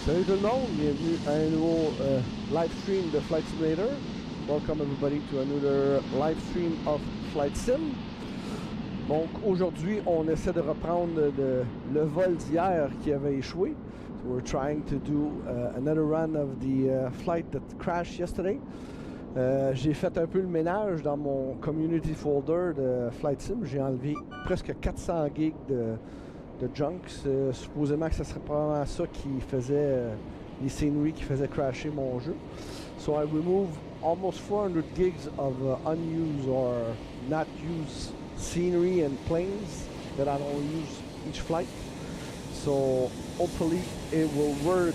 Salut tout le monde, bienvenue à un nouveau live stream de Flight Simulator. Welcome everybody to another live stream of Flight Sim. Donc aujourd'hui, on essaie de reprendre le vol d'hier qui avait échoué. So we're trying to do another run of the flight that crashed yesterday. J'ai fait un peu le ménage dans mon community folder de Flight Sim. J'ai enlevé presque 400 gigs de junk. Supposément que ce serait probablement ça qui faisait les sceneries qui faisaient crasher mon jeu. So I removed almost 400 gigs of unused or not used scenery and planes that I don't use each flight. So hopefully it will work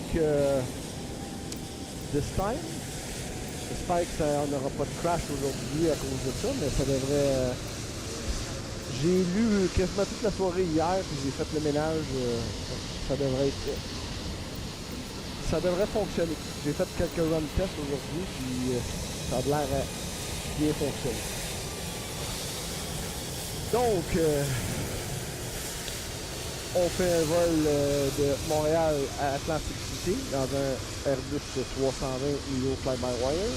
this time. J'espère qu'on n'aura pas de crash aujourd'hui à cause de ça, mais ça devrait... j'ai lu quasiment toute la soirée hier, puis j'ai fait le ménage. Ça devrait fonctionner. J'ai fait quelques run tests aujourd'hui, puis ça a l'air à bien fonctionner. Donc, on fait un vol de Montréal à Atlantic City dans un Airbus 320 Neo fly-by-wire.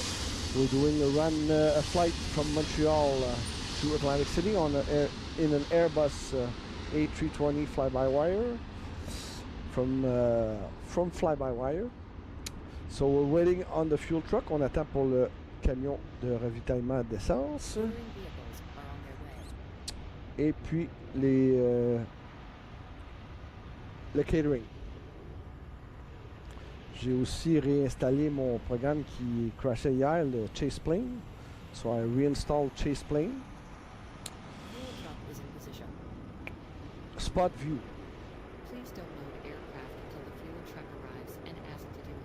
We're doing a flight from Montreal to Atlantic City in an Airbus A320 fly-by-wire from fly-by-wire. So we're waiting on the fuel truck. On attend pour le camion de ravitaillement d'essence. Et puis le catering. J'ai aussi réinstallé mon programme qui crashait hier, le Chase Plane. So I reinstalled Chase Plane. Spot view. Please don't load aircraft until the fuel truck arrives and ask to do it.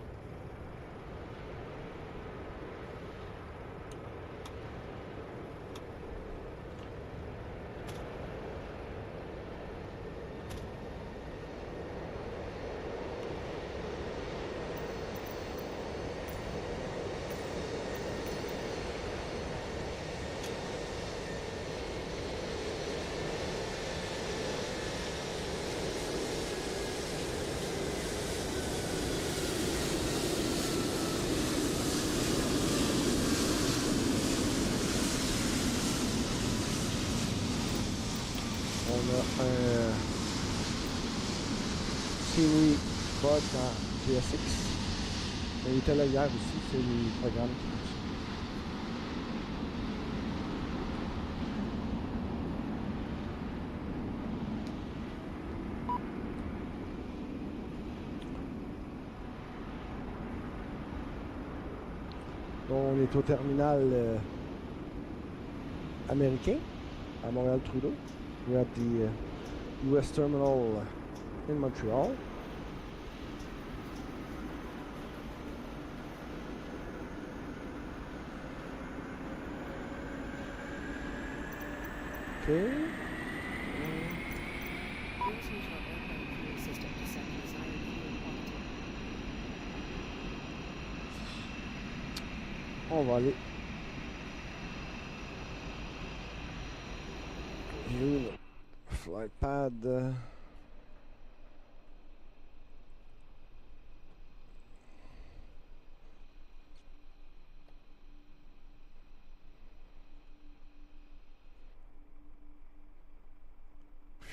On a un scenery bug dans GSX. Il était là hier aussi, c'est le programme qui fonctionne. Donc on est au terminal américain à Montréal-Trudeau. We're at the US terminal in Montreal. Okay. Please use your airplane fuel system to set the desired fuel quantity. On va aller. J'ai eu le flight pad.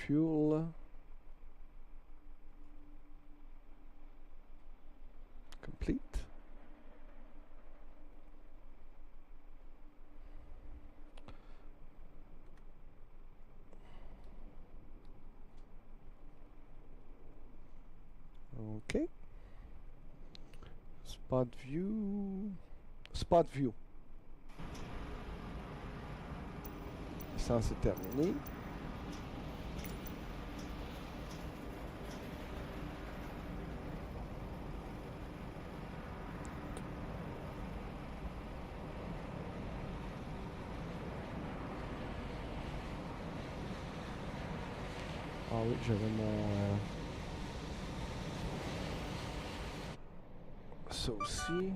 Fuel. Complete. OK. Spot view. Spot view. Ça, c'est terminé. Ah oui, j'avais mon... ça aussi.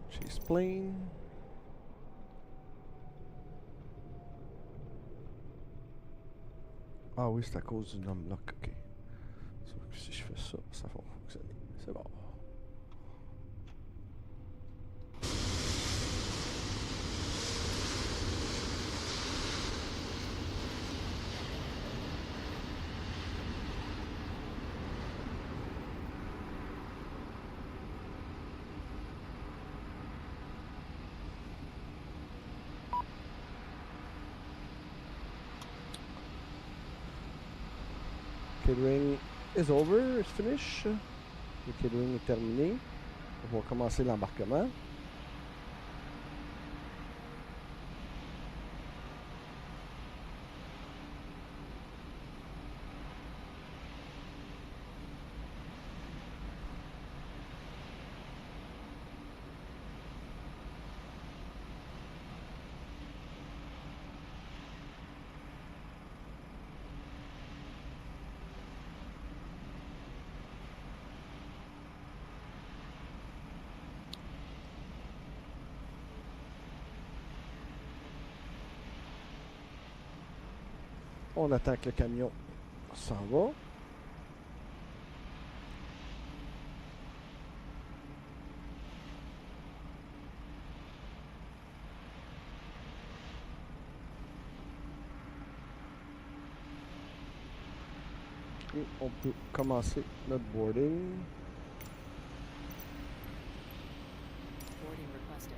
Chase plane. Ah oui, c'est à cause du numlock, ok. Si je fais ça, ça va fonctionner. C'est bon. Catering is over, it's finished. Le catering est terminé. On va commencer l'embarquement. On attend que le camion s'en va. Et on peut commencer notre boarding. Boarding requested.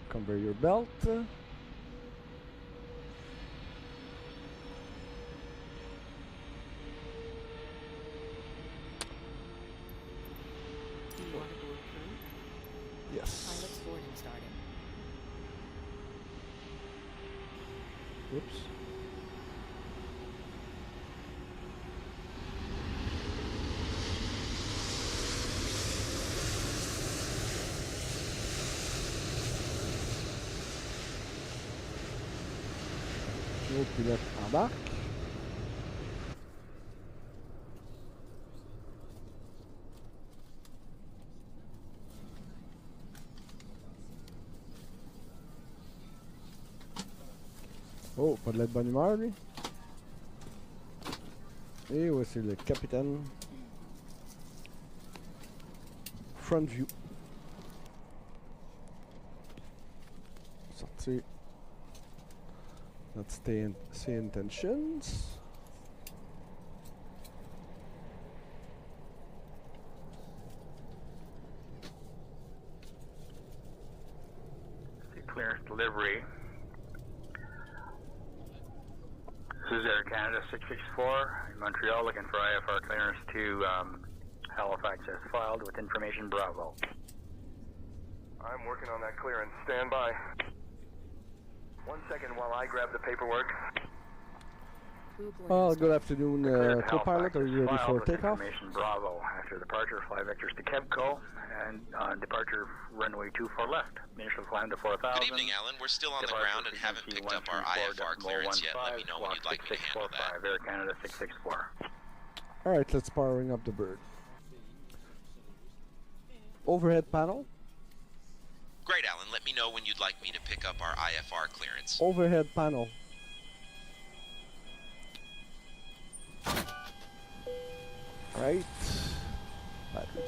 Conveyor your belt. Do you want to board crew? Yes. Pilot's boarding starting. Oops. L'autre pilote embarque. Oh, pas de la bonne humeur, lui. Et voici le capitaine. Front view. Sortir notre stay intentions. Clearance delivery. This is Air Canada 664 in Montreal, looking for IFR clearance to Halifax as filed with information Bravo. I'm working on that clearance. Stand by. 1 second while I grab the paperwork. Crew boarding Well, starting. good afternoon, Clearance co-pilot. Halifax Are is you ready filed for with takeoff? Information Bravo. After departure, fly vectors to Kebco and departure runway 24 left. Initial climb to 4,000. Good evening, Alan. We're still on the ground and haven't picked up our IFR clearance yet. Let me know when you'd like me to handle that. Air Canada 664. All right, let's powering up the bird. Overhead panel. Great, Alan. Let me know when you'd like me to pick up our IFR clearance. Overhead panel. Right. Batteries.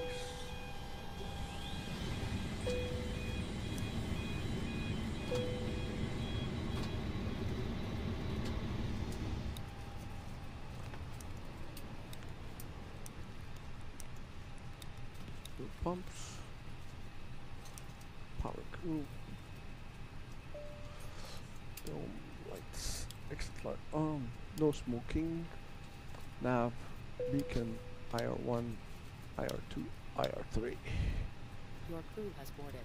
Fuel pumps. Power crew. Dome lights. Exit light on. No smoking. Nav. Beacon. IR1. IR2. IR3. Your crew has boarded.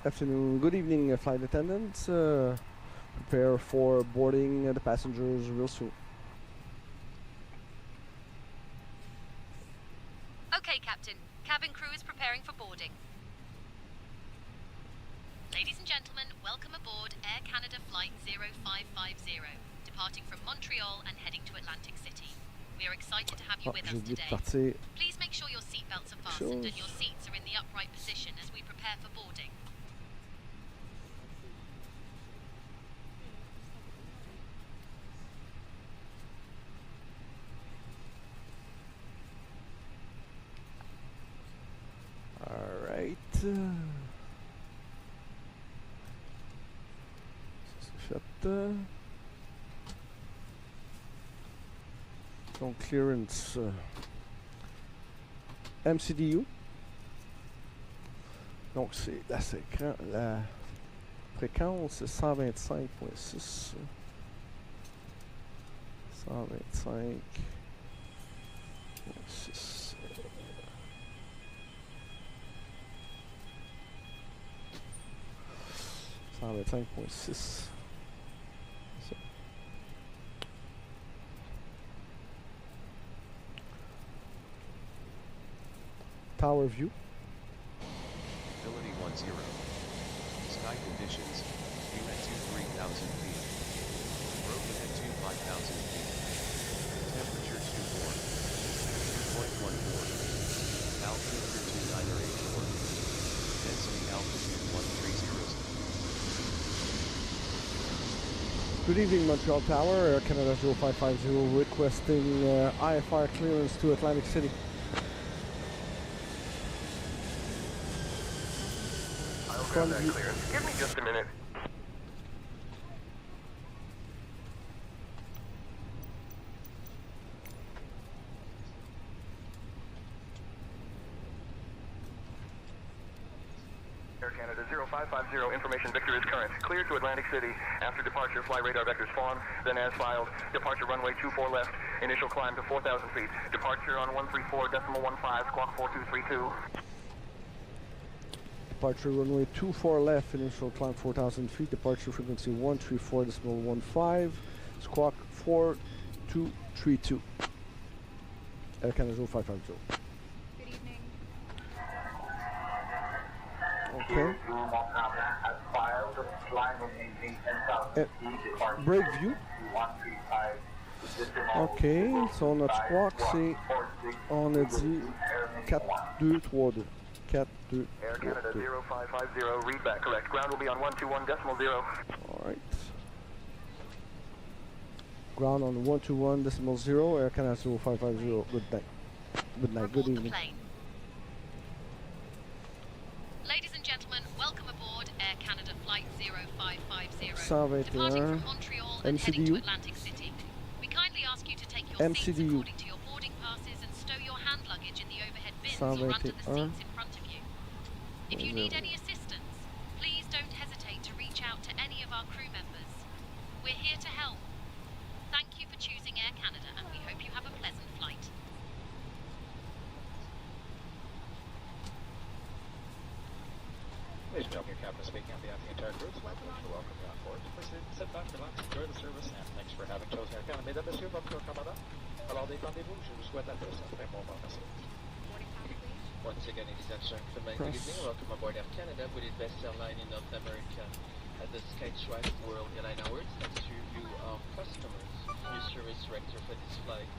Afternoon. Good evening, flight attendants. Prepare for boarding the passengers real soon. Okay, Captain. Cabin crew is preparing for boarding. Ladies and gentlemen, welcome aboard Air Canada Flight 0550, departing from Montreal and heading to Atlantic City. We We are excited to have you with J'ai us oublié de today. partir. Please make sure your seatbelts are fastened and your seats are in the upright position as we prepare for boarding. All right. Ça c'est fait. Donc clearance MCDU. Donc c'est la fréquence c'est 125.6. 125.6. Tower view. Ability 10. Sky conditions. View at 3,000 feet. Broken at 5,000 feet. Temperature 24. 2.14. Altitude 2,984. Density altitude 130. Good evening, Montreal Tower. Air Canada 0550 requesting IFR clearance to Atlantic City. I'll grab that clearance. Give me just a minute. Air Canada 0550, information Victor is current. Cleared to Atlantic City. After departure, fly radar vectors spawn, then as filed. Departure runway 24 left. Initial climb to 4,000 feet. Departure on 134.15, squawk 4232. Departure runway 24 left, initial climb 4,000 feet. Departure frequency 134.15, squawk 4232. Air Canada 0550. Good evening. Okay. Break view. Ok, so notre squawk c'est, on a dit 4232. 4232. Air Canada 0550, read back correct. Ground will be on 121.0. Alright. Ground on 121.0, Air Canada 0550. Good night. Good night, good Report the evening. plane. Ladies and gentlemen, welcome aboard Air Canada Flight 0550. 121, Departing from Montreal and heading MCDU. to Atlantic City. We kindly ask you to take your seats MCDU. according to your boarding passes and stow your hand luggage in the overhead bins or under the 121. seats in front of you. If you need any assistance, please don't hesitate to reach out to any of our crew members. We're here to help. Thank you for choosing Air Canada and we hope you have a pleasant flight. Ladies and gentlemen, your captain speaking on behalf of the entire crew. It's my pleasure to welcome you on board. Please sit back, relax, enjoy the service, and thanks for having chosen Air Canada. Mesdames, Messieurs, votre commandant. Alors, détendez-vous, je vous souhaite à tous un très bon vent. Merci. Once again, ladies and gentlemen, good evening. Welcome aboard Air Canada, with the best airline in North America at the SkyTrack World Airline Awards. Thanks to you, our customers. Your service director for this flight.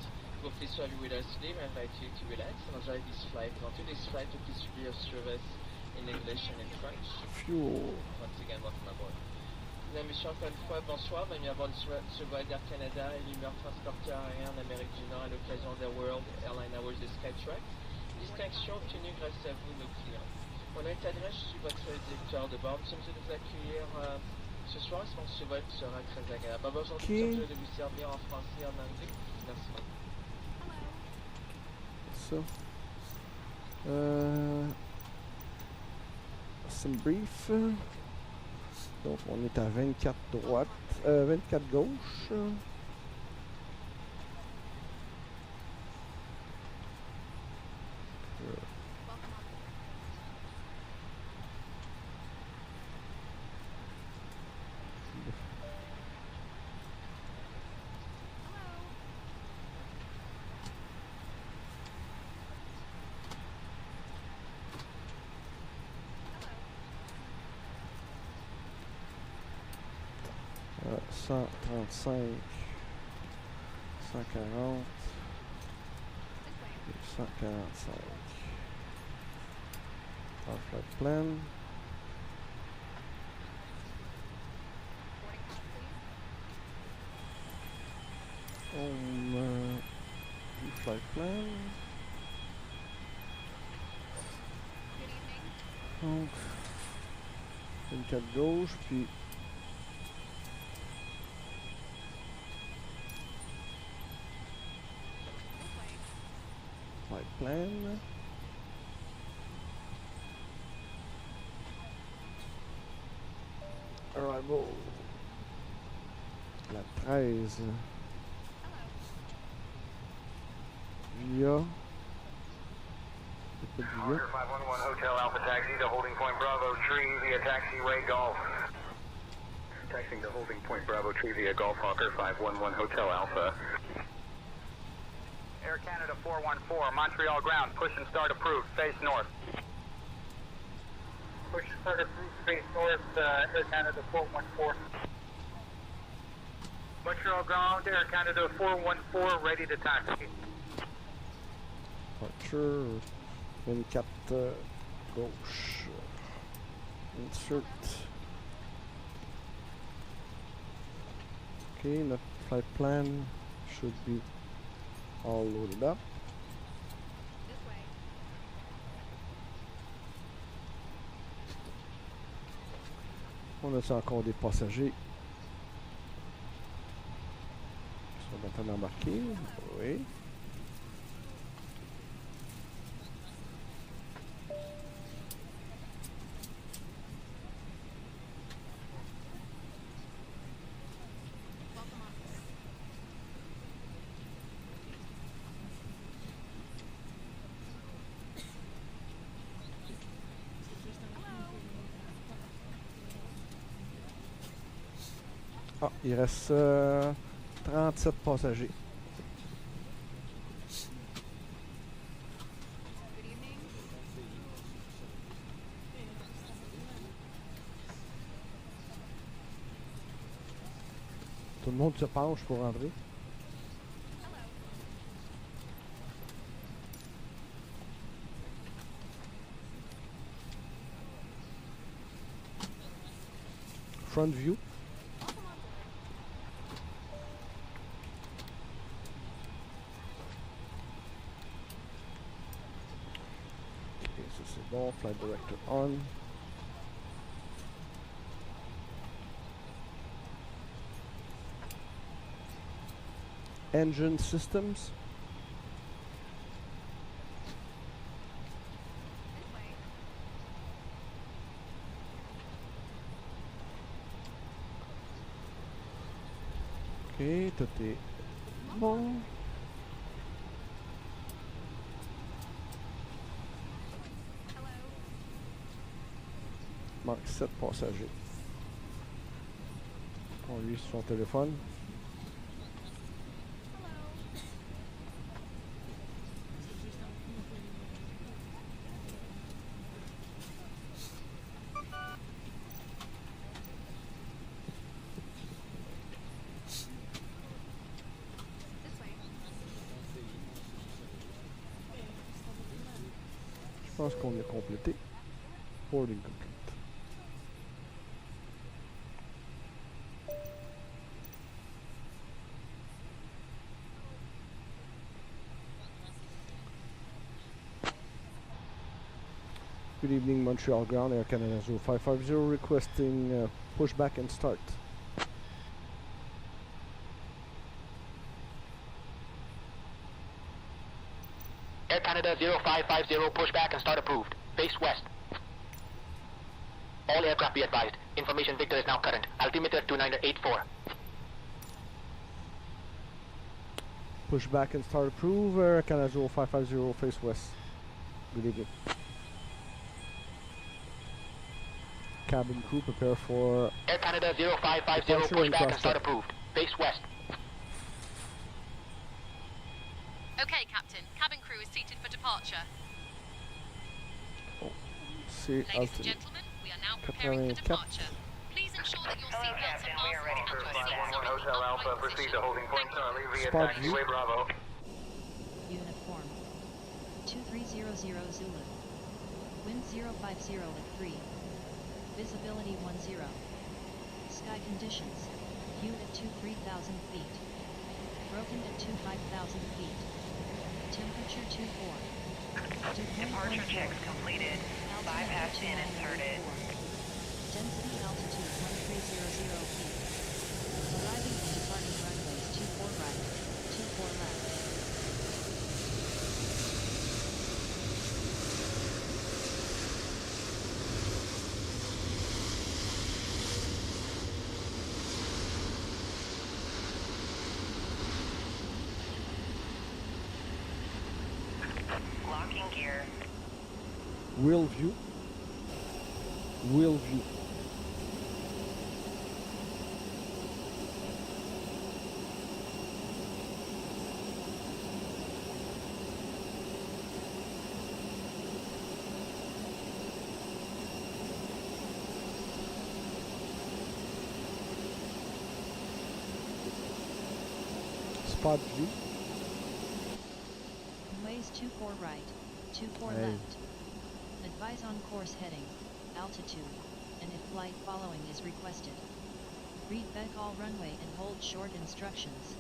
Will please have you with us today. We invite you to relax and enjoy this flight. On today's flight, we please be of service in English and in French. Fuel. Once again, welcome aboard. Mesdames, Messieurs, encore une fois, bonsoir. Bienvenue à bord du vol d'Air Canada, élu meilleur transporteur aérien en Amérique du Nord à l'occasion des World Airline Awards de SkyTrack. Distinction obtenue grâce à vous, nos clients. Mon nom est Adrien, je suis votre directeur de bord. Nous sommes heureux de vous accueillir ce soir. Je pense que ce vol sera très agréable. Aujourd'hui, nous sommes heureux de vous servir en français et en anglais. Merci beaucoup. So, some brief. Donc on est à 24 droite, 24 gauche. Euh, 135, 140. 145. Our flight plan. Flight plan. Donc, 24 gauche, puis flight plan. Arrival. La 13. Via. Roger 511 Hotel Alpha Taxi to Holding Point Bravo Tree via Taxiway Golf. Taxiing to Holding Point Bravo Tree via Golf Hawker 511 Hotel Alpha. Air Canada 414, Montreal ground, push and start approved, face north. Push and start approved, face north, Air Canada 414. Montreal ground, Air Canada 414, ready to taxi. Departure 24 gauche. Insert. Okay, notre flight plan should be all loaded up. On a encore des passagers qui sont en train d'embarquer. Oui. Ah, il reste 37 passagers. Tout le monde se penche pour rentrer. Front view. Bon, flight director on. Engine systems. Ok, tout est bon. Marque 7 passagers. On lui son téléphone. Je pense qu'on a complété. Boarding complete. Good evening, Montreal ground, Air Canada 0550, requesting pushback and start. Air Canada 0550, pushback and start approved. Face west. All aircraft be advised. Information Victor is now current. Altimeter 2984. Pushback and start approved. Air Canada 0550, face west. Good evening. Cabin crew prepare for Air Canada 0550, pushback and start approved. Face west. Okay, Captain. Cabin crew is seated for departure. Ladies and gentlemen, we are now preparing for departure. Please ensure that your seatbelts are fastened and your seats are in the upright Alpha, proceed to position. Holding Point Thank you. Charlie via Spot Taxiway Bravo. Unit formed. 2300 Zulu. Wind 050 at 3. Visibility 10. Sky conditions. View at 23,000 feet. Broken at 25,000 feet. Temperature 24. Departure checks completed. Bypass pin inserted. Density altitude 1300 feet. Arriving and departing runways 24 right, 24 left. Locking gear. Wheel view. Wheel view. Spot view. Ways 24 right, 24 Hey. left. Advise on course heading, altitude, and if flight following is requested. Read back all runway and hold short instructions.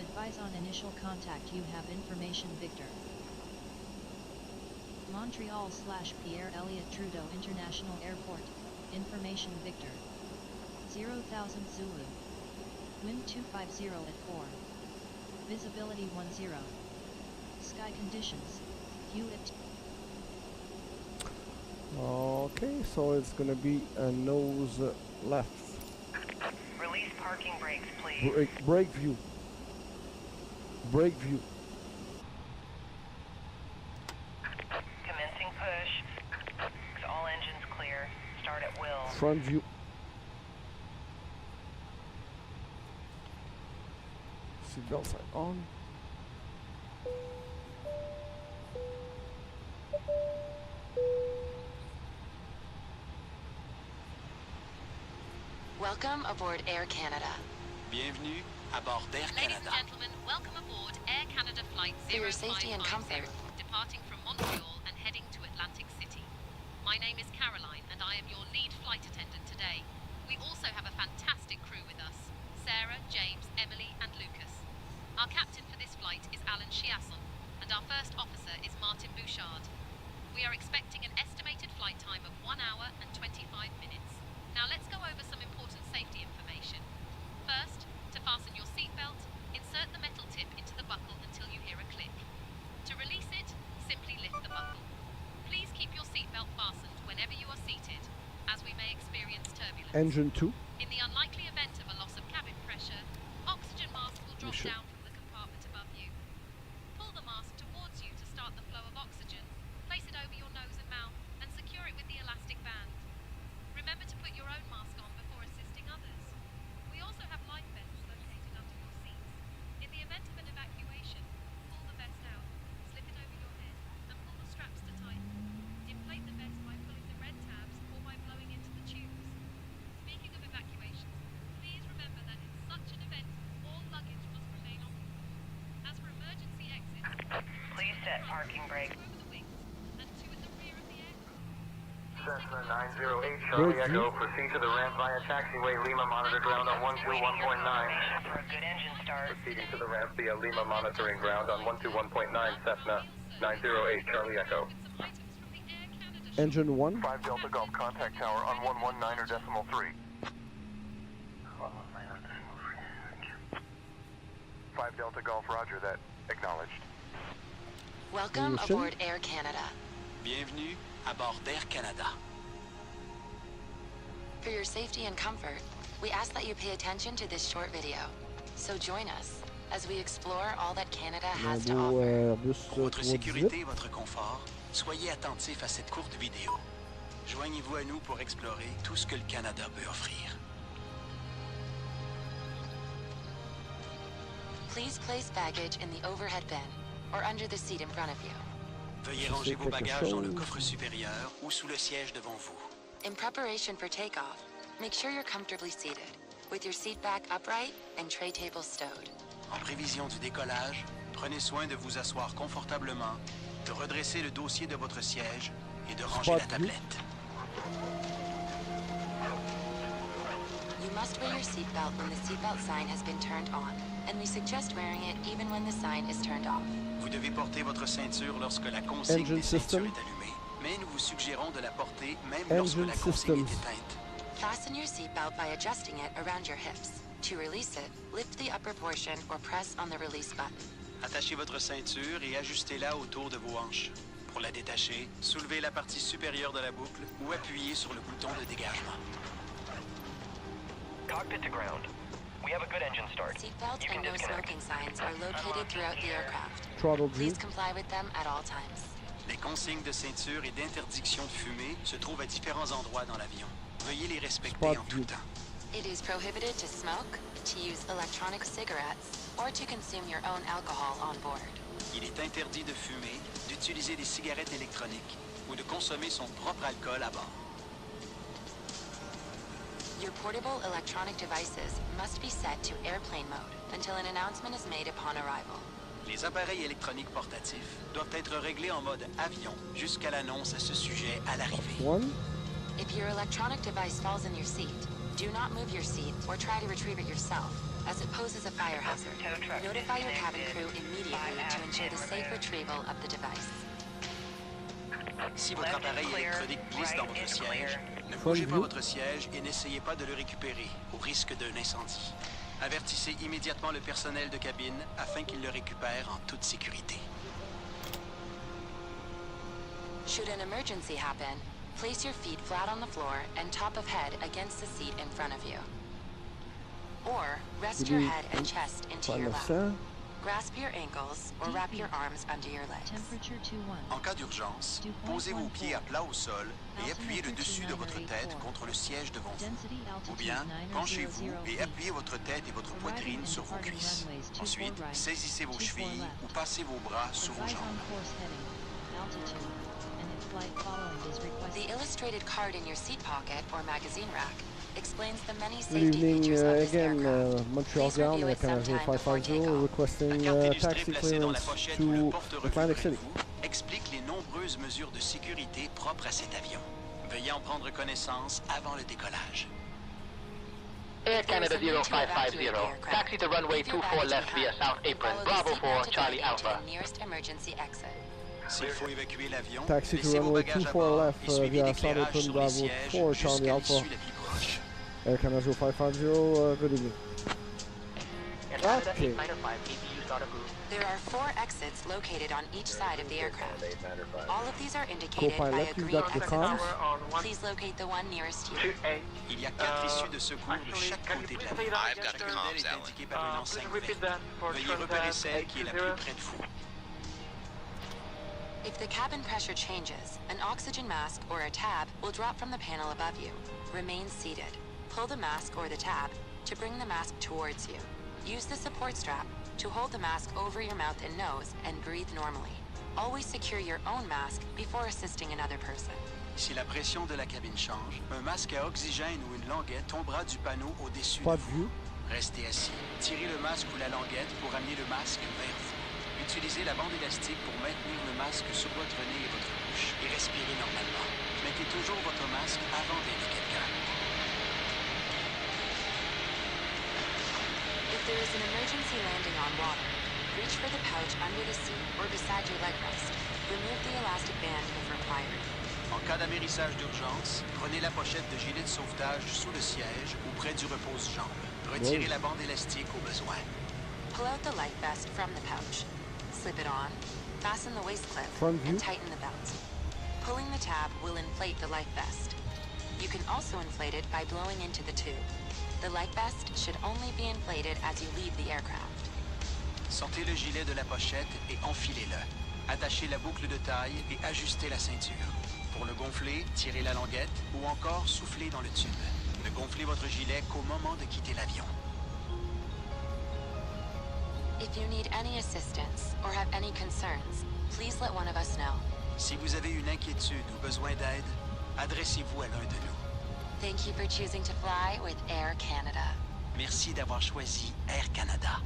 Advise on initial contact. You have information Victor. Montreal / Pierre Elliott Trudeau International Airport, information Victor. 0,000 Zulu. Wind 250 at 4. Visibility 10. Sky conditions. View at Okay, so it's gonna be a nose left. Release parking brakes, please. Brake view. Brake view. Commencing push. All engines clear. Start at will. Front view. Seatbelts are on. Welcome aboard Air Canada. Bienvenue à bord d'Air Ladies and Canada. gentlemen, welcome aboard Air Canada Flight For your safety and 0550, comfort. departing from Montreal and heading to Atlantic City. My name is Caroline and I am your lead flight attendant today. We also have a fantastic crew with us, Sarah, James, Emily and Lucas. Our captain for this flight is Alan Chiasson and our first officer is Martin Bouchard. We are expecting an estimated flight time of 1 hour and 25 minutes. Now let's go over some important safety information. First, to fasten your seatbelt, insert the metal tip into the buckle until you hear a click. To release it, simply lift the buckle. Please keep your seatbelt fastened whenever you are seated, as we may experience turbulence. Engine 2. In the unlikely event of a loss of cabin pressure, oxygen masks will drop should- down from the compartment above you. Pull the mask towards you to start the flow of oxygen, place it over your nose and mouth, and secure it with the elastic band. Remember to put your own mask on before assisting others. We also have life vests located under your seats. In the event of an evacuation, pull the vest out, slip it over your head, and pull the straps to tighten. Inflate the vest by pulling the red tabs or by blowing into the tubes. Speaking of evacuations, please remember that in such an event, all luggage must remain on board. As for emergency exits, Please set parking brake. over the wings and two at the rear of the aircraft. Cessna 908 Charlie Echo, proceed to the ramp via taxiway Lima, monitor ground on 121.9. For a good engine start. Proceeding to the ramp via Lima, monitoring ground on 121.9, Cessna 908 Charlie Echo. Engine 1. 5 Delta Golf contact tower on 119.3. 5 Delta Golf, roger that. Acknowledged. Welcome Ignition. aboard Air Canada. Bienvenue à bord d'Air Canada. For your safety and comfort, we ask that you pay attention to this short video. So join us as we explore all that Canada has to Beau offer. Airbus Pour votre 318. sécurité et votre confort, soyez attentifs à cette courte vidéo. Joignez-vous à nous pour explorer tout ce que le Canada peut offrir. Please place baggage in the overhead bin or under the seat in front of you. Veuillez Je ranger sais vos quelque bagages dans le chose. coffre supérieur ou sous le siège devant vous. In preparation for takeoff, make sure you're comfortably seated, with your seat back upright and tray table stowed. En prévision du décollage, prenez soin de vous asseoir confortablement de redresser le dossier de votre siège et de ranger la tablette. You must wear your seatbelt when the seatbelt sign has been turned on, and we suggest wearing it even when the sign is turned off. Vous devez porter votre ceinture lorsque la consigne des ceintures est allumée, mais nous vous suggérons de la porter même lorsque la consigne est éteinte. Fasten your seatbelt by adjusting it around your hips. To release it, lift the upper portion or press on the release button. Attachez votre ceinture et ajustez-la autour de vos hanches. Pour la détacher, soulevez la partie supérieure de la boucle ou appuyez sur le bouton de dégagement. Cockpit to ground. We have a good engine start. Seatbelt and no smoking signs are located throughout the aircraft. Throttle Please comply with them at all times. Les consignes de ceinture et d'interdiction de fumer se trouvent à différents endroits dans l'avion. Veuillez les respecter en tout temps. It is prohibited to smoke, to use electronic cigarettes, or to consume your own alcohol on board. Il est interdit de fumer, d'utiliser des cigarettes électroniques ou de consommer son propre alcool à bord. Your portable electronic devices must be set to airplane mode until an announcement is made upon arrival. Les appareils électroniques portatifs doivent être réglés en mode avion jusqu'à l'annonce à ce sujet à l'arrivée. If your electronic device falls in your seat, do not move your seat or try to retrieve it yourself, as it poses a fire hazard. Notify your cabin crew immediately to ensure the safe retrieval of the device. Si votre appareil électronique glisse dans votre siège, ne bougez pas votre siège et n'essayez pas de le récupérer, au risque d'un incendie. Avertissez immédiatement le personnel de cabine afin qu'il le récupère en toute sécurité. Should an emergency happen, place your feet flat on the floor and top of head against the seat in front of you. Or rest your head and chest into your lap. Grasp your ankles or wrap your arms under your legs. En cas d'urgence, posez vos pieds à plat au sol et appuyez le dessus de votre tête contre le siège devant vous. Ou bien, penchez-vous et appuyez votre tête et votre poitrine sur vos cuisses. Ensuite, saisissez vos chevilles ou passez vos bras sous vos jambes. The illustrated card in your seat pocket or magazine rack explains the many Good safety evening, features of this again, aircraft. Montreal ground, Canada 0550, requesting taxi clearance to Atlantic City. Explique les nombreuses mesures de sécurité propres à cet avion. Veuillez en prendre connaissance avant le décollage. Air Canada 0550, taxi to runway 24 left via South Apron, Bravo 4, Charlie Alpha. S'il faut évacuer l'avion, Taxi to laissez vos runway bagages à 24 bord left et suivez via l'éclairage South sur Apron, les Bravo sièges 4, jusqu'à Charlie Alpha. l'issue la plus proche. Air Canada 0550, good evening. Okay. There are 4 exits located on each side of the aircraft. All of these are indicated by a green exit sign. Please locate the one nearest you. Il y a 4 issues de secours de chaque côté de l'avion. I've got the comms, est Alan. indiqué par une enseigne verte. Veuillez repérer celle qui est la plus près de vous. If the cabin pressure changes, an oxygen mask or a tab will drop from the panel above you. Remain seated. Pull the mask or the tab to bring the mask towards you. Use the support strap to hold the mask over your mouth and nose and breathe normally. Always secure your own mask before assisting another person. Si la pression de la cabine change, un masque à oxygène ou une languette tombera du panneau au-dessus Pas de de vous. vue. Restez assis. Tirez le masque ou la languette pour amener le masque vers vous. Utilisez la bande élastique pour maintenir le masque sur votre nez et votre bouche et respirez normalement. Mettez toujours votre masque avant d'aider quelqu'un. If there is an emergency landing on water, reach for the pouch under the seat or beside your leg rest. Remove the elastic band if required. En cas d'amérissage d'urgence, prenez la pochette de gilet de sauvetage sous le siège ou près du repose-jambe. Retirez la bande élastique au besoin. Pull out the life vest from the pouch. Slip it on, fasten the waist clip, and tighten the belt. Pulling the tab will inflate the life vest. You can also inflate it by blowing into the tube. The life vest should only be inflated as you leave the aircraft. Sortez le gilet de la pochette et enfilez-le. Attachez la boucle de taille et ajustez la ceinture. Pour le gonfler, tirez la languette ou encore soufflez dans le tube. Ne gonflez votre gilet qu'au moment de quitter l'avion. If you need any assistance or have any concerns, please let one of us know. Si vous avez une inquiétude ou besoin d'aide, adressez-vous à l'un de nous. Thank you for choosing to fly with Air Canada. Merci d'avoir choisi Air Canada.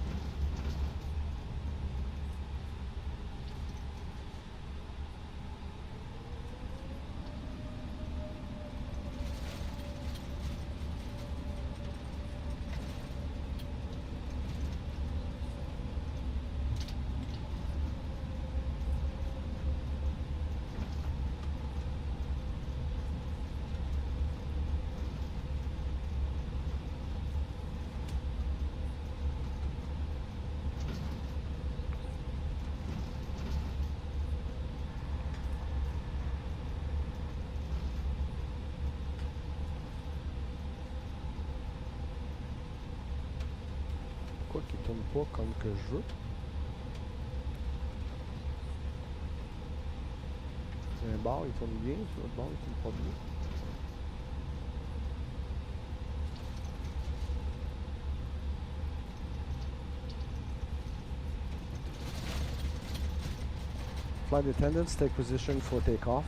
pourquoi il tourne pas comme que je veux. Sur un bord, il tourne bien. Sur l'autre bord, il tourne pas bien. Flight attendants, take position for takeoff.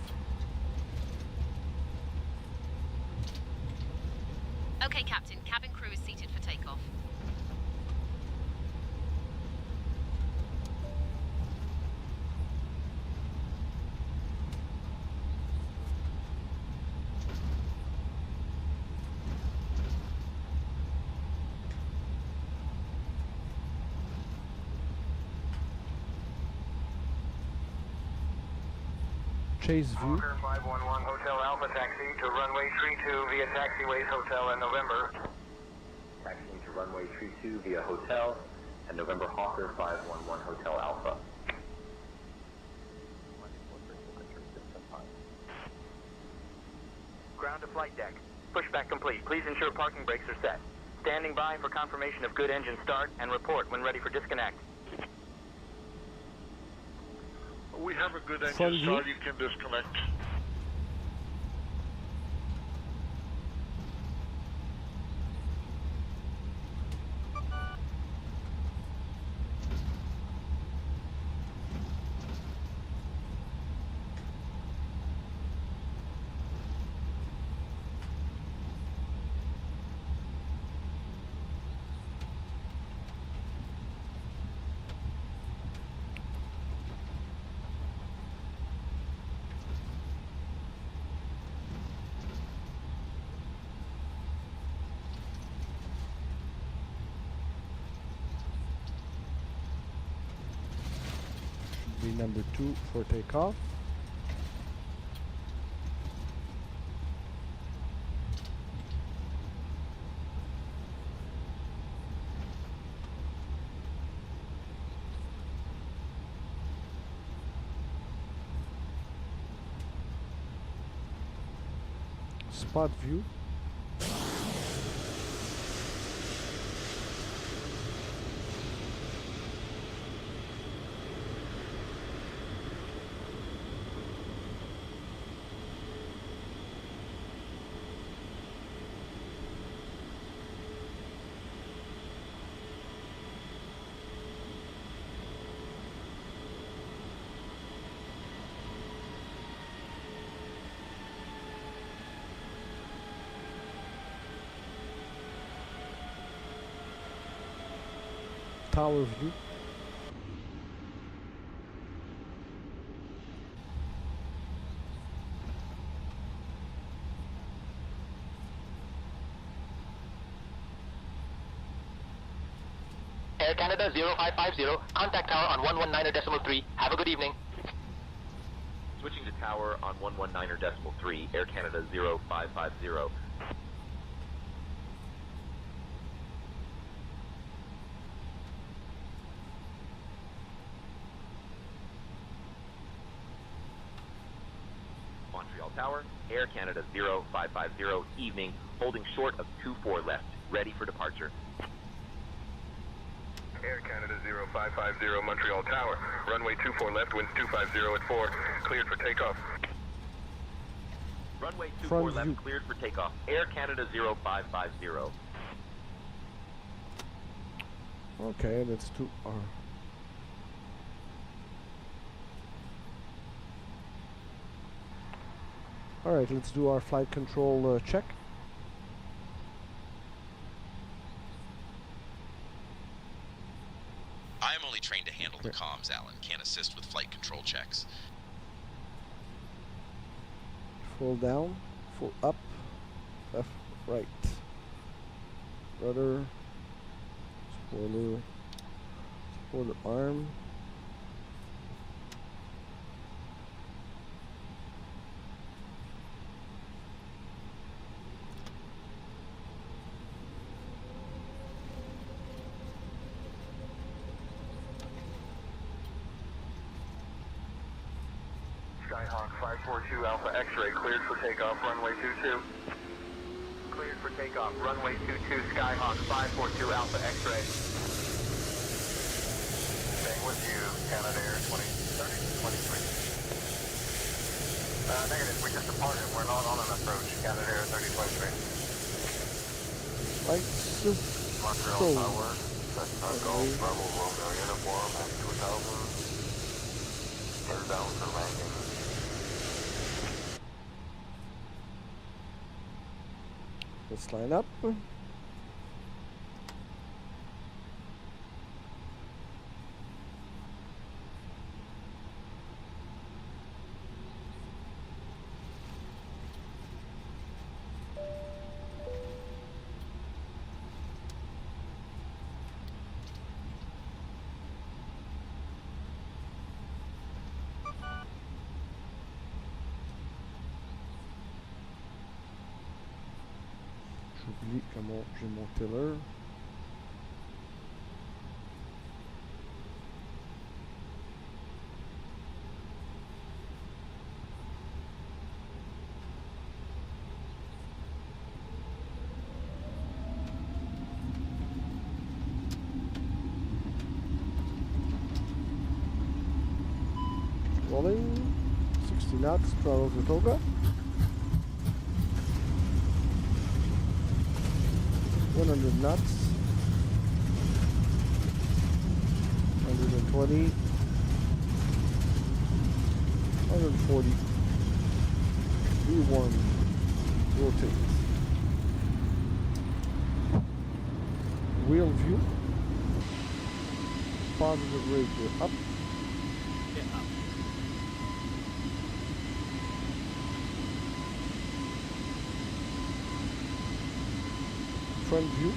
Okay, Captain. Cabin crew is seated for takeoff. Chase view. Hawker 511 Hotel Alpha taxi to runway 32 via taxiways hotel in November. Taxiing to runway 32 via hotel and November Hawker 511 Hotel Alpha. Ground to flight deck. Pushback complete. Please ensure parking brakes are set. Standing by for confirmation of good engine start and report when ready for disconnect. We have a good engine Front start, view. you can disconnect. Should be number 2 for takeoff. Spot view. Tower view. Air Canada 0550, contact tower on 119.3. Have a good evening. Switching to tower on 119.3, Air Canada 0550. Montreal Tower, Air Canada 0550, evening, holding short of 24 left, ready for departure. Air Canada 0550 Montreal Tower. Runway 24 left, winds 250 at 4. Cleared for takeoff. Runway 24 Front left, view. cleared for takeoff. Air Canada 0550. Okay, let's do our... Alright, let's do our flight control check. I am only trained to handle the comms, Alan. Can't assist with flight control checks. Full down, full up, left, right. Rudder, spoiler arm. Skyhawk 542 Alpha X-ray cleared for takeoff. Runway 22. Cleared for takeoff. Runway 22 Skyhawk 542 Alpha X-ray. Canada Air 3023. Negative, we just departed. We're not on an approach. Canada Air 3023. Lights. Montreal Tower. Golf, Bravo, Romeo uniform, at 2000. Clear down for landing. Let's line up. J'oublie comment j'ai mon tiller. Rolling. 60 knots, throttle to toga. 100 knots, 120, 140, V1, rotate, wheel view, positive radio up, front view,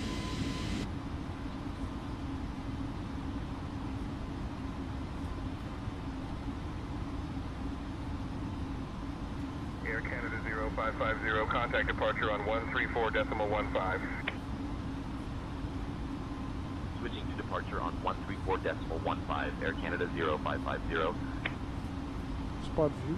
Air Canada 0550, contact departure on 134.15. Switching to departure on 134.15, Air Canada 0550. spot view,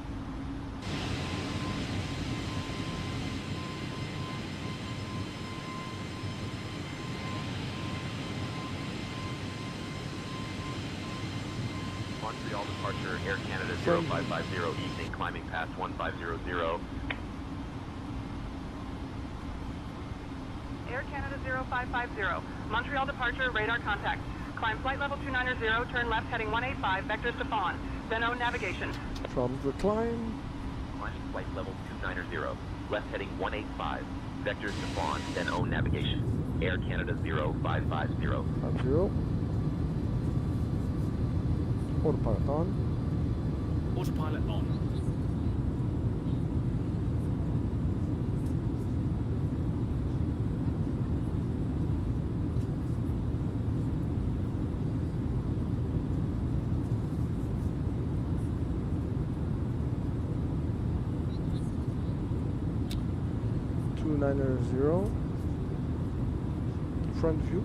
Montreal departure, Air Canada 0550, evening, climbing past 1500. Air Canada 0550, Montreal departure, radar contact. Climb flight level 290, turn left heading 185, vectors to Fawn. Then O navigation. throttle to climb, Climbing flight level 290, left heading 185, vectors to Fawn, then O navigation. Air Canada 0550. 50, autopilot on, Autopilot on. front view,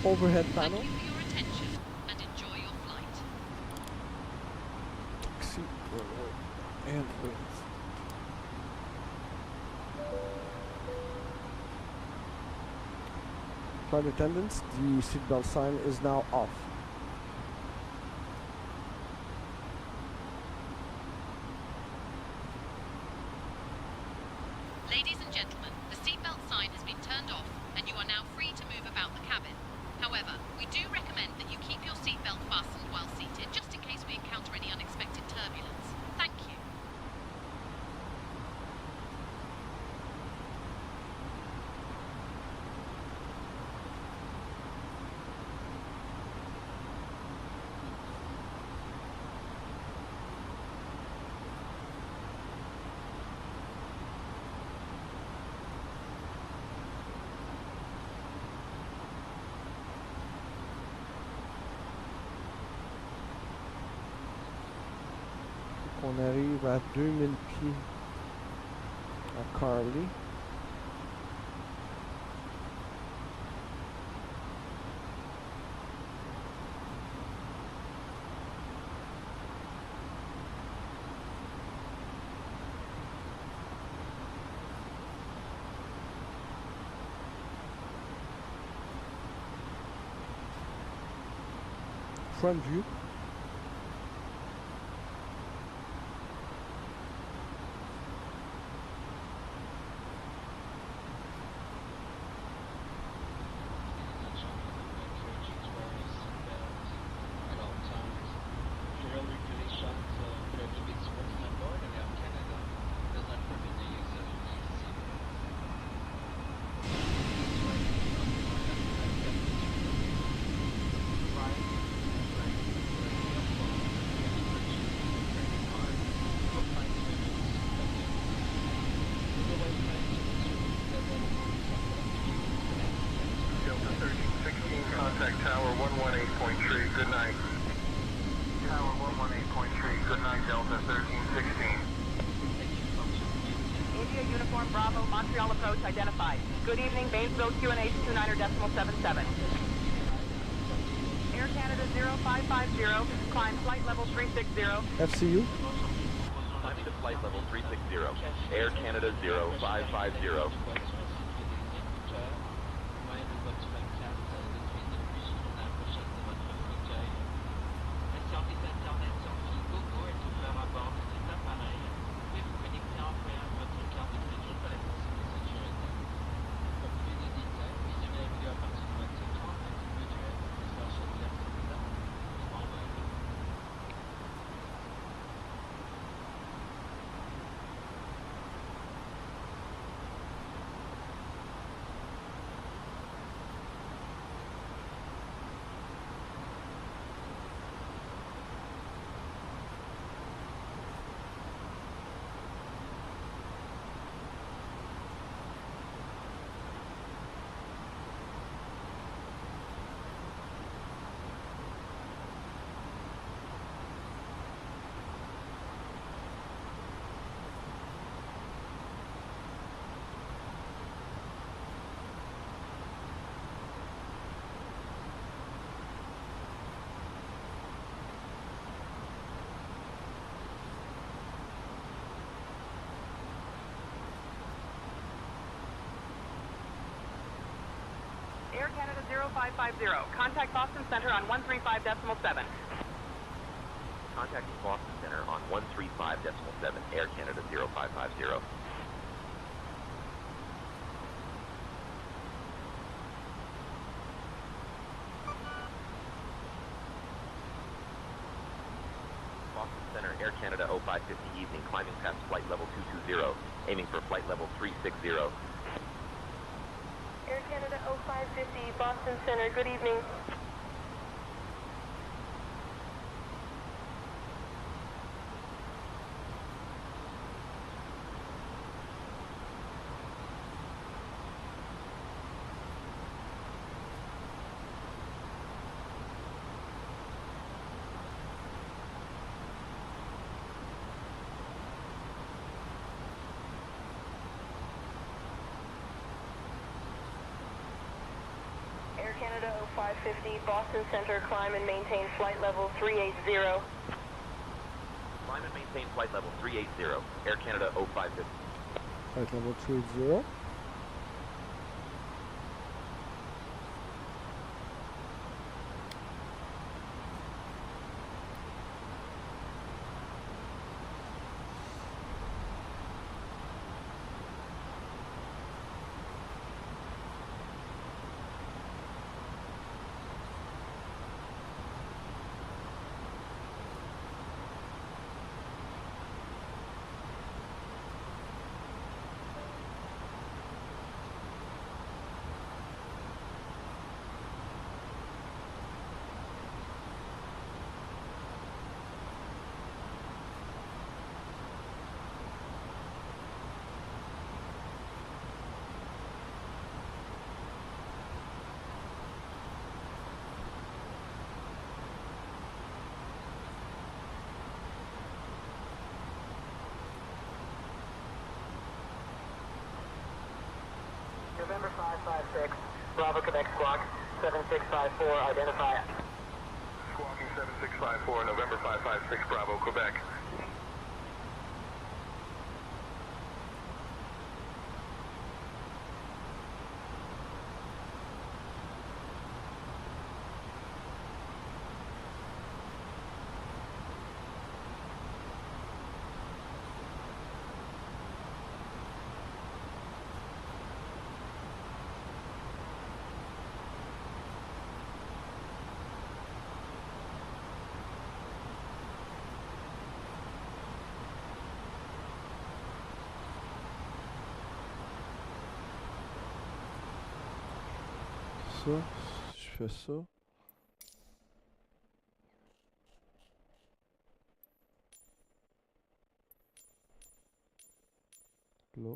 overhead panel. Thank you for your attention and enjoy your flight. KACY and wings. Flight attendants, the seatbelt sign is now off. Ladies and gentlemen, the seatbelt sign has been turned off and you are now free to move about the cabin. However, we do recommend that you keep your seatbelt fastened while seated, just in case we encounter any unexpected turbulence. Thank you. On arrive à 2000 pieds à Carly. Front view. Contact Tower 118.3, good night. Tower 118.3, good night, Delta 1316. India Uniform Bravo, Montreal approach identified. Good evening, Bainville QNH 29.77. Air Canada 0550, climb flight level 360. FCU. Climbing to flight level 360. Air Canada 0550. Air Canada 0550, contact Boston Center on 135.7. Contact Boston Center on 135.7, Air Canada 0550. Boston Center, Air Canada 0550 evening, climbing past flight level 220, aiming for flight level 360. Air Canada 0550, Boston Center, good evening. Air Canada Canada 0550, Boston Center, climb and maintain flight level 380. Climb and maintain flight level 380, Air Canada 0550. Flight level 380. November 556, Bravo Quebec Squawk 7654, identify. Squawking 7654, November 556, Bravo, Quebec. Ça, si je fais ça. Là.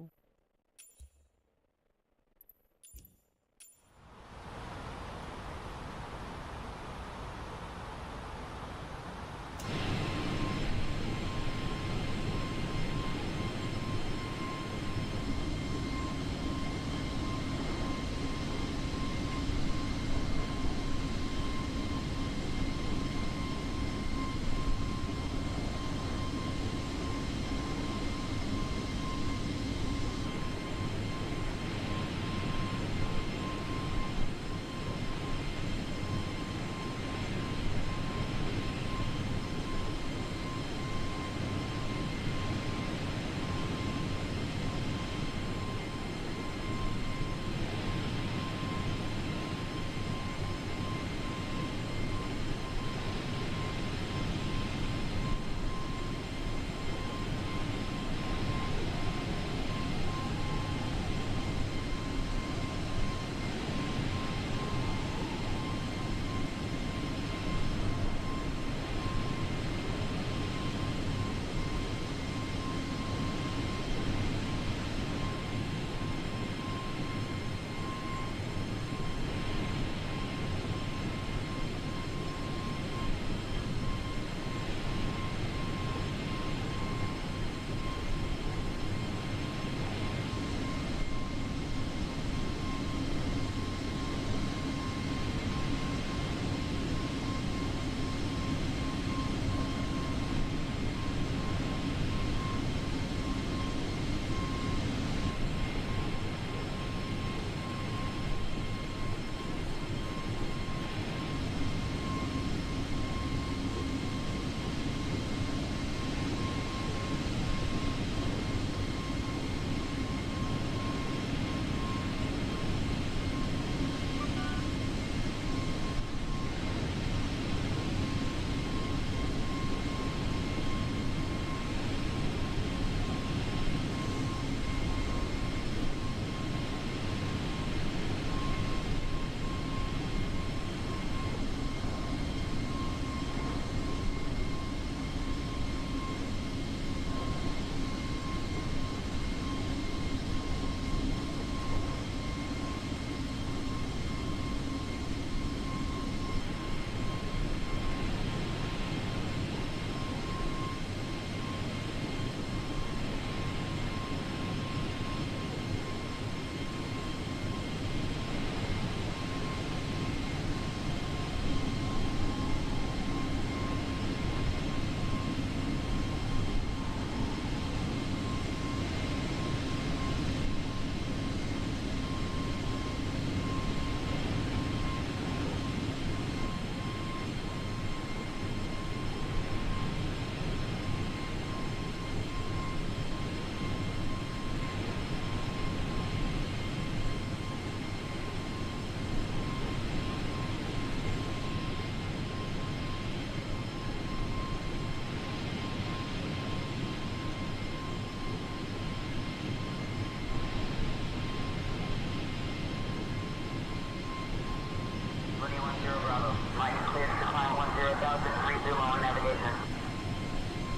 Zuma on navigation.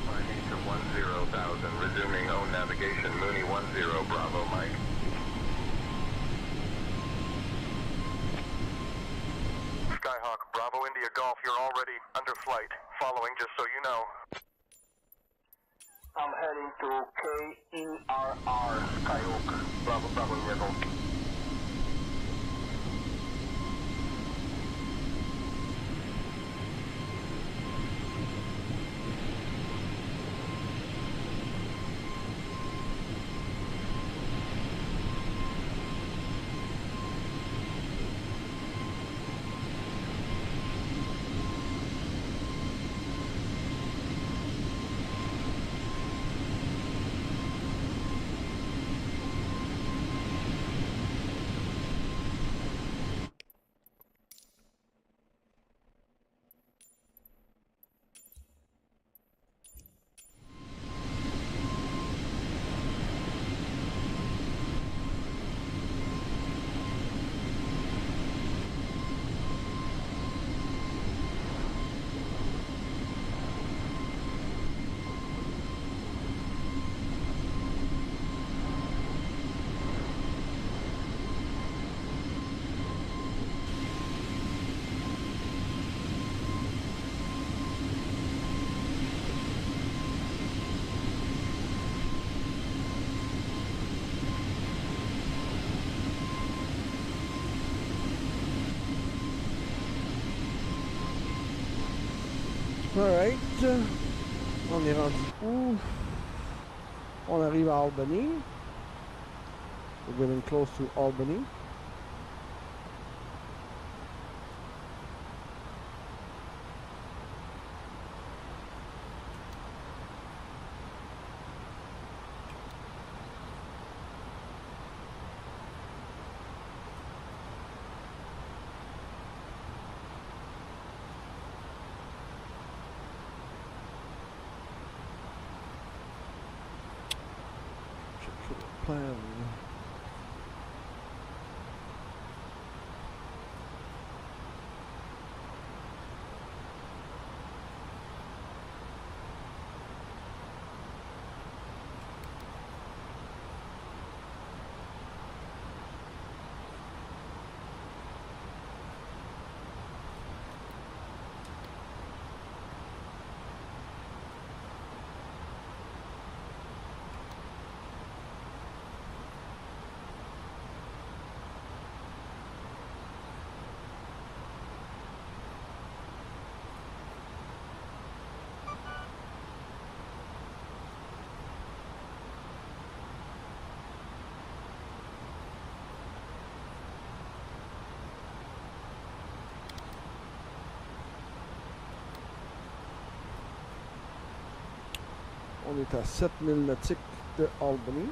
Finding to 10,000, resuming own navigation, Mooney 10, Bravo, Mike. Skyhawk, Bravo India Golf, you're already under flight. Following, just so you know. I'm heading to KERR, Skyhawk, Bravo India Golf. Alright, on est rendu où? On arrive à Albany. We're getting close to Albany. Plan. On est à 7000 nautiques de Albany.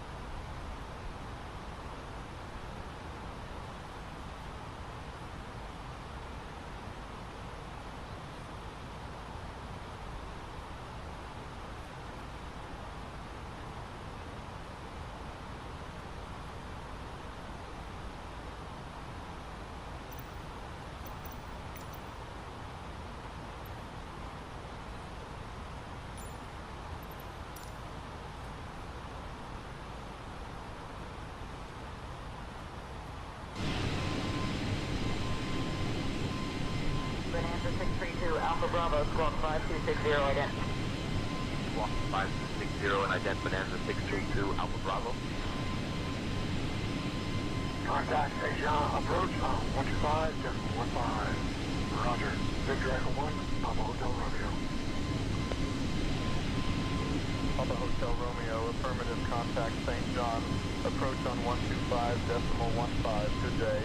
Alpha Bravo, squawk 5260, ident. Squawk 5260 and ident Bonanza 632, Alpha Bravo. Contact Asia, approach 125, 15. Roger. Victor Echo 1, Papa Hotel Romeo. Papa Hotel Romeo, affirmative, contact St. John, approach on 125.15, good day.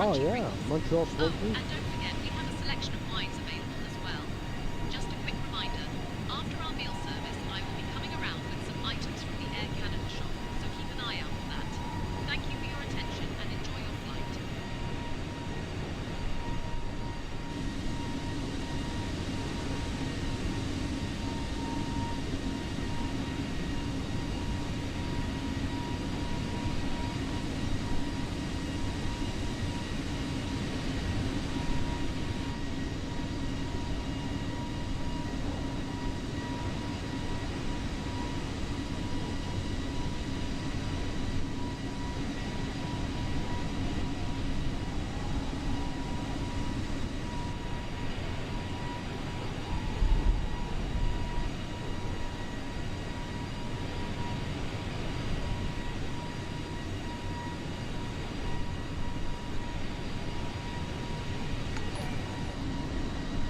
Oh yeah, Montreal Smoke Oh, and don't forget, we have a selection of wines available as well. Just a quick reminder, after our meal service, I will be coming around with some items from the Air Canada shop, so keep an eye out for that. Thank you for your attention and enjoy your flight.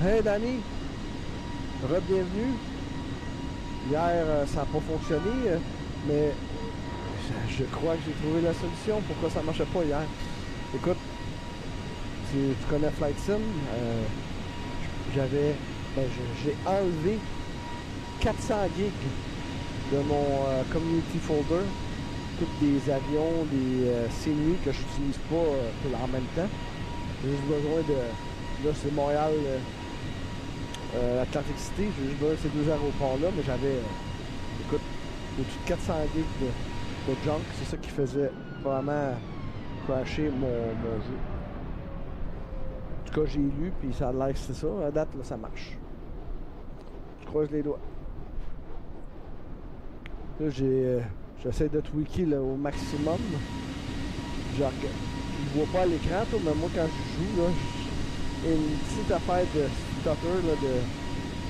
Hey Danny, re-bienvenue. Hier, ça n'a pas fonctionné, mais je crois que j'ai trouvé la solution. Pourquoi ça ne marchait pas hier? Écoute, tu connais Flight Sim, j'ai enlevé 400 gigs de mon community folder, tous des avions, des scéneries que je n'utilise pas en même temps. J'ai juste besoin de... Là, c'est Montréal, Atlantic City. J'ai juste besoin de ces deux aéroports-là, mais j'avais, écoute, au-dessus de 400 gigs de junk. C'est ça qui faisait vraiment crasher mon jeu. En tout cas, j'ai lu, puis ça a l'air que c'est ça. À date, là, ça marche. Je croise les doigts. Là, j'essaie de tweaker là, au maximum. Je vois pas à l'écran, mais moi, quand je joue, là, une petite affaire de stutter, là,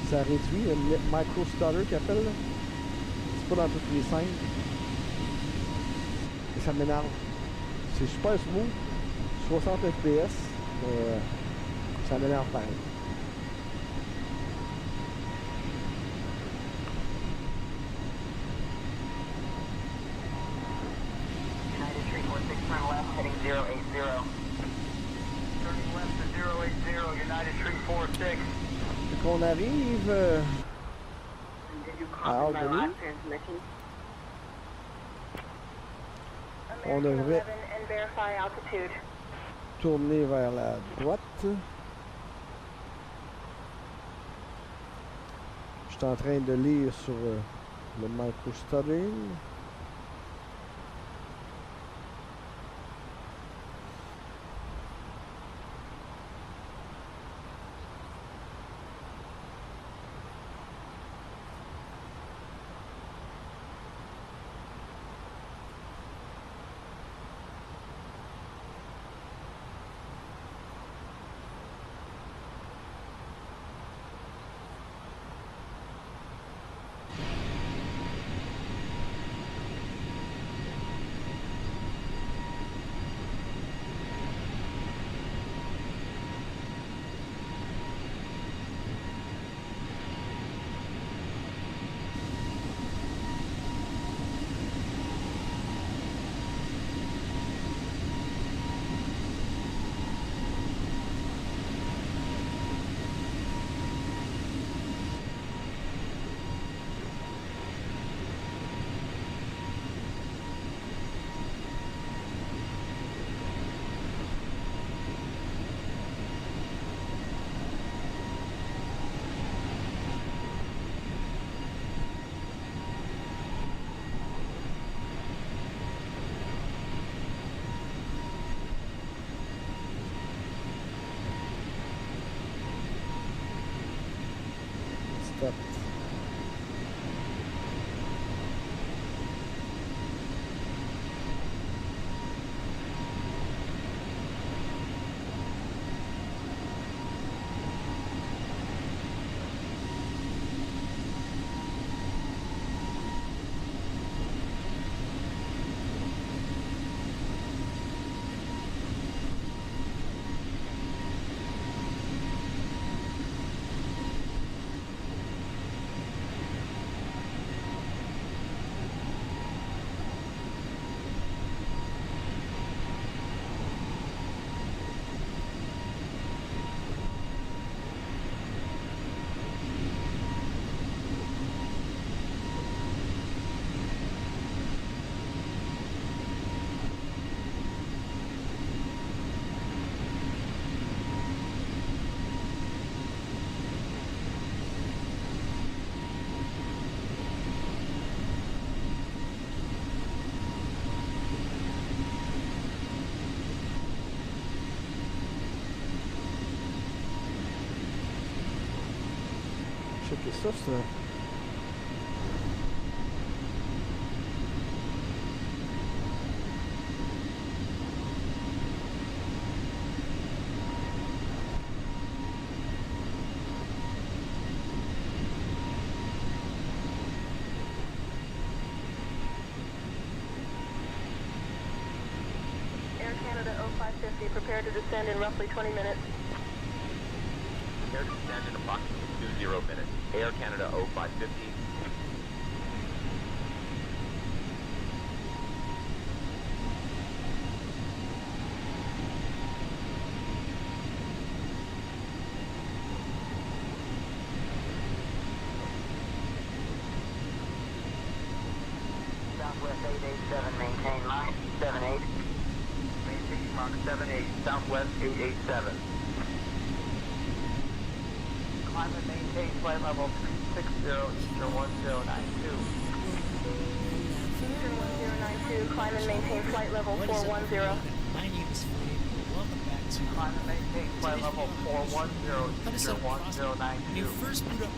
ça réduit, un micro stutter qu'il appelle, là. C'est pas dans toutes les scènes. Et ça m'énerve. C'est super smooth, 60 FPS, ça m'énerve pareil. United 346, turn left, heading 080. Turning left to 080, United 346. C'est qu'on arrive à Albany. On devrait tourner vers la droite. Je suis en train de lire sur le micro-stuttering. Ok, ça c'est un... Air Canada 0550, prepare to descend in roughly 20 minutes. Prepare to descend in approximately 20 minutes. Air Canada 0550. Southwest 887, maintain Mach 78. Maintain Mach 78, Southwest 887. Climb and maintain flight level 360, Eastern 1092. Eastern 1092, climb and maintain flight level 410. My name is Flame. Welcome back to Climb and maintain flight level 410, Eastern 1092. when you first boot up.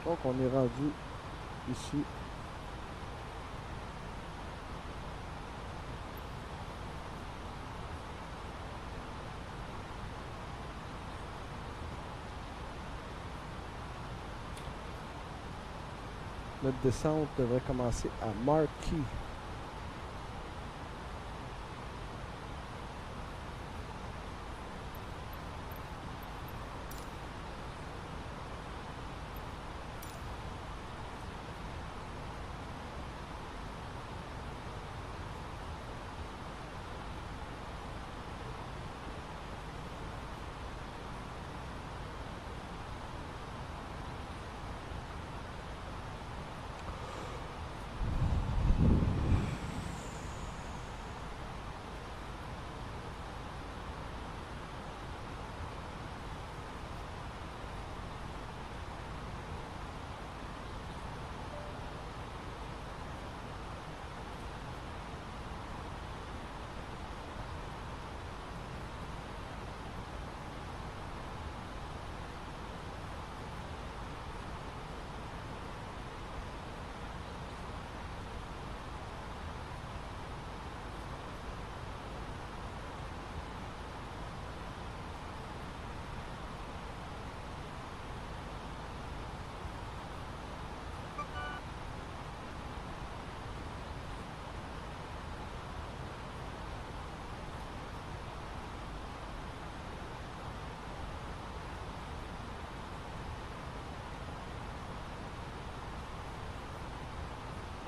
Donc on est rendu ici. Notre descente devrait commencer à Marquis.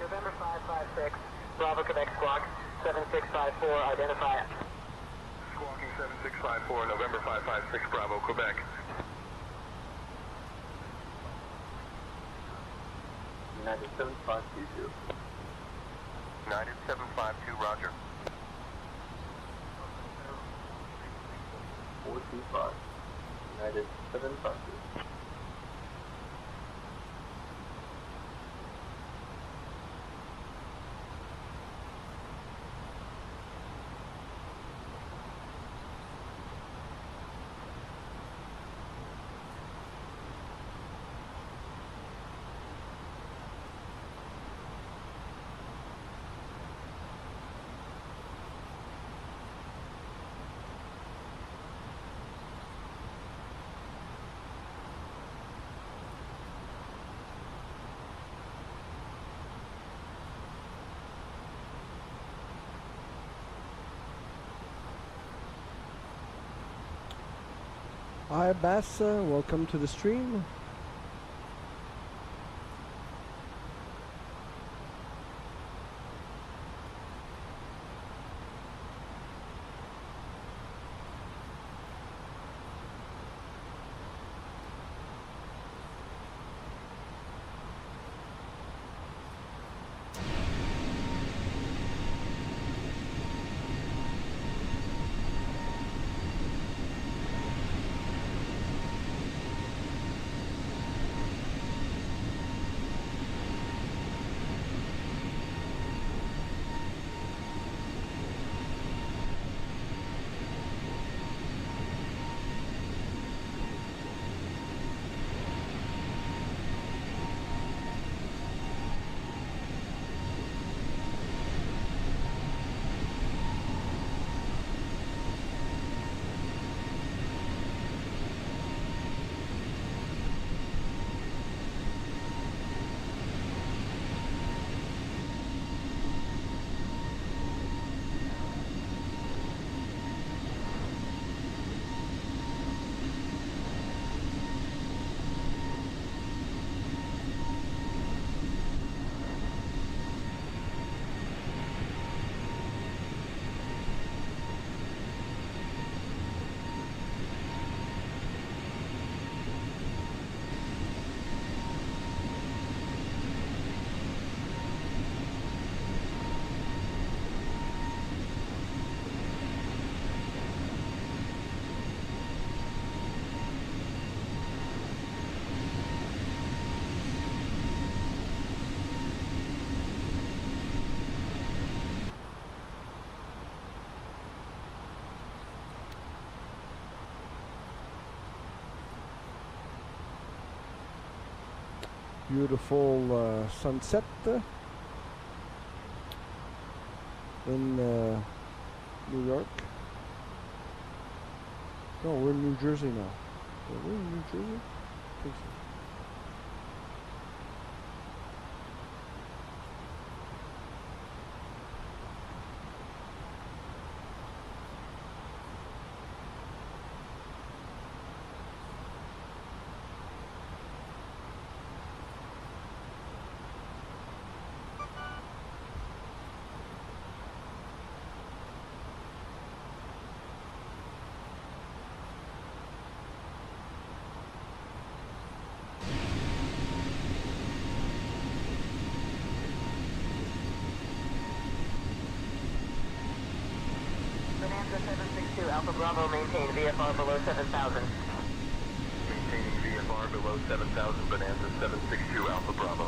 November 556, Bravo Quebec Squawk, 7654, identify it. Squawking 7654, November 556, Bravo, Quebec. United 7522. United 752, Roger. 425. United 752. Hi Bass, welcome to the stream. Beautiful sunset in New York. No, we're in New Jersey now. We're in New Jersey? I think so. Bonanza 762, Alpha Bravo, maintain VFR below 7,000. Maintaining VFR below 7,000, Bonanza 762, Alpha Bravo.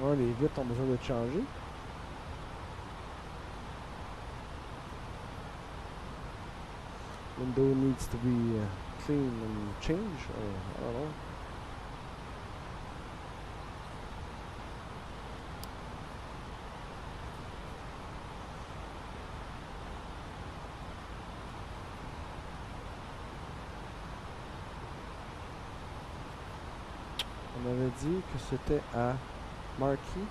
Ouais, les vitres ont besoin d'être changées. Window needs to be clean and changed, or I don't know. On avait dit que c'était à Marquis.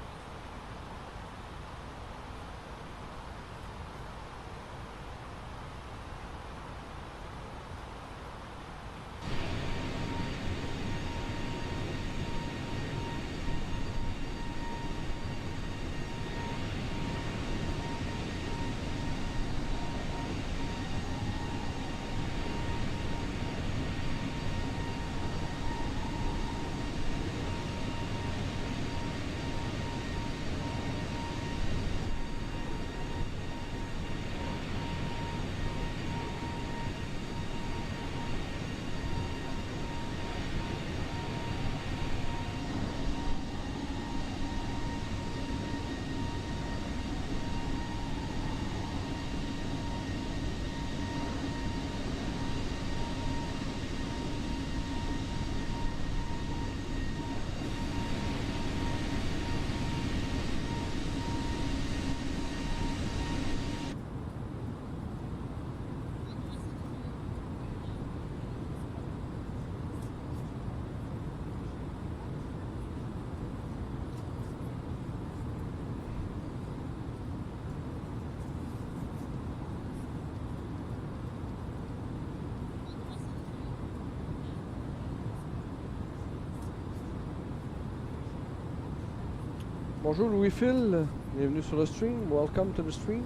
Bonjour Louis-Phil, bienvenue sur le stream. Welcome to the stream.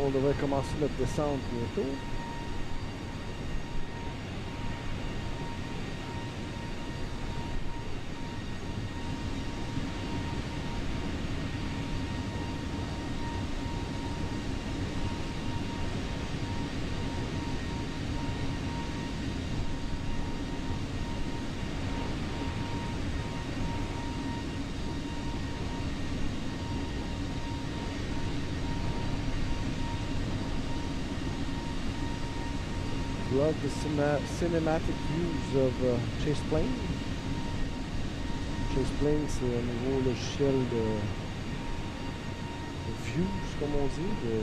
On devrait commencer notre descente bientôt. Love the cinematic views of Chase Plane. Chase Plane, c'est un nouveau logiciel de views, comme on dit, de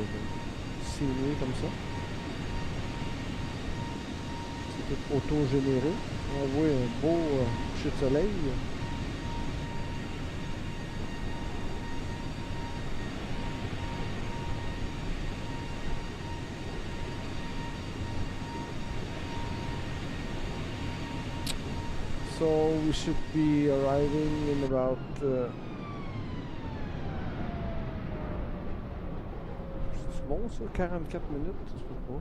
scenery comme ça. C'est tout auto-généré. On voit un beau coucher de soleil. So we should be arriving in about c'est bon ça, 44 minutes, ça se peut pas.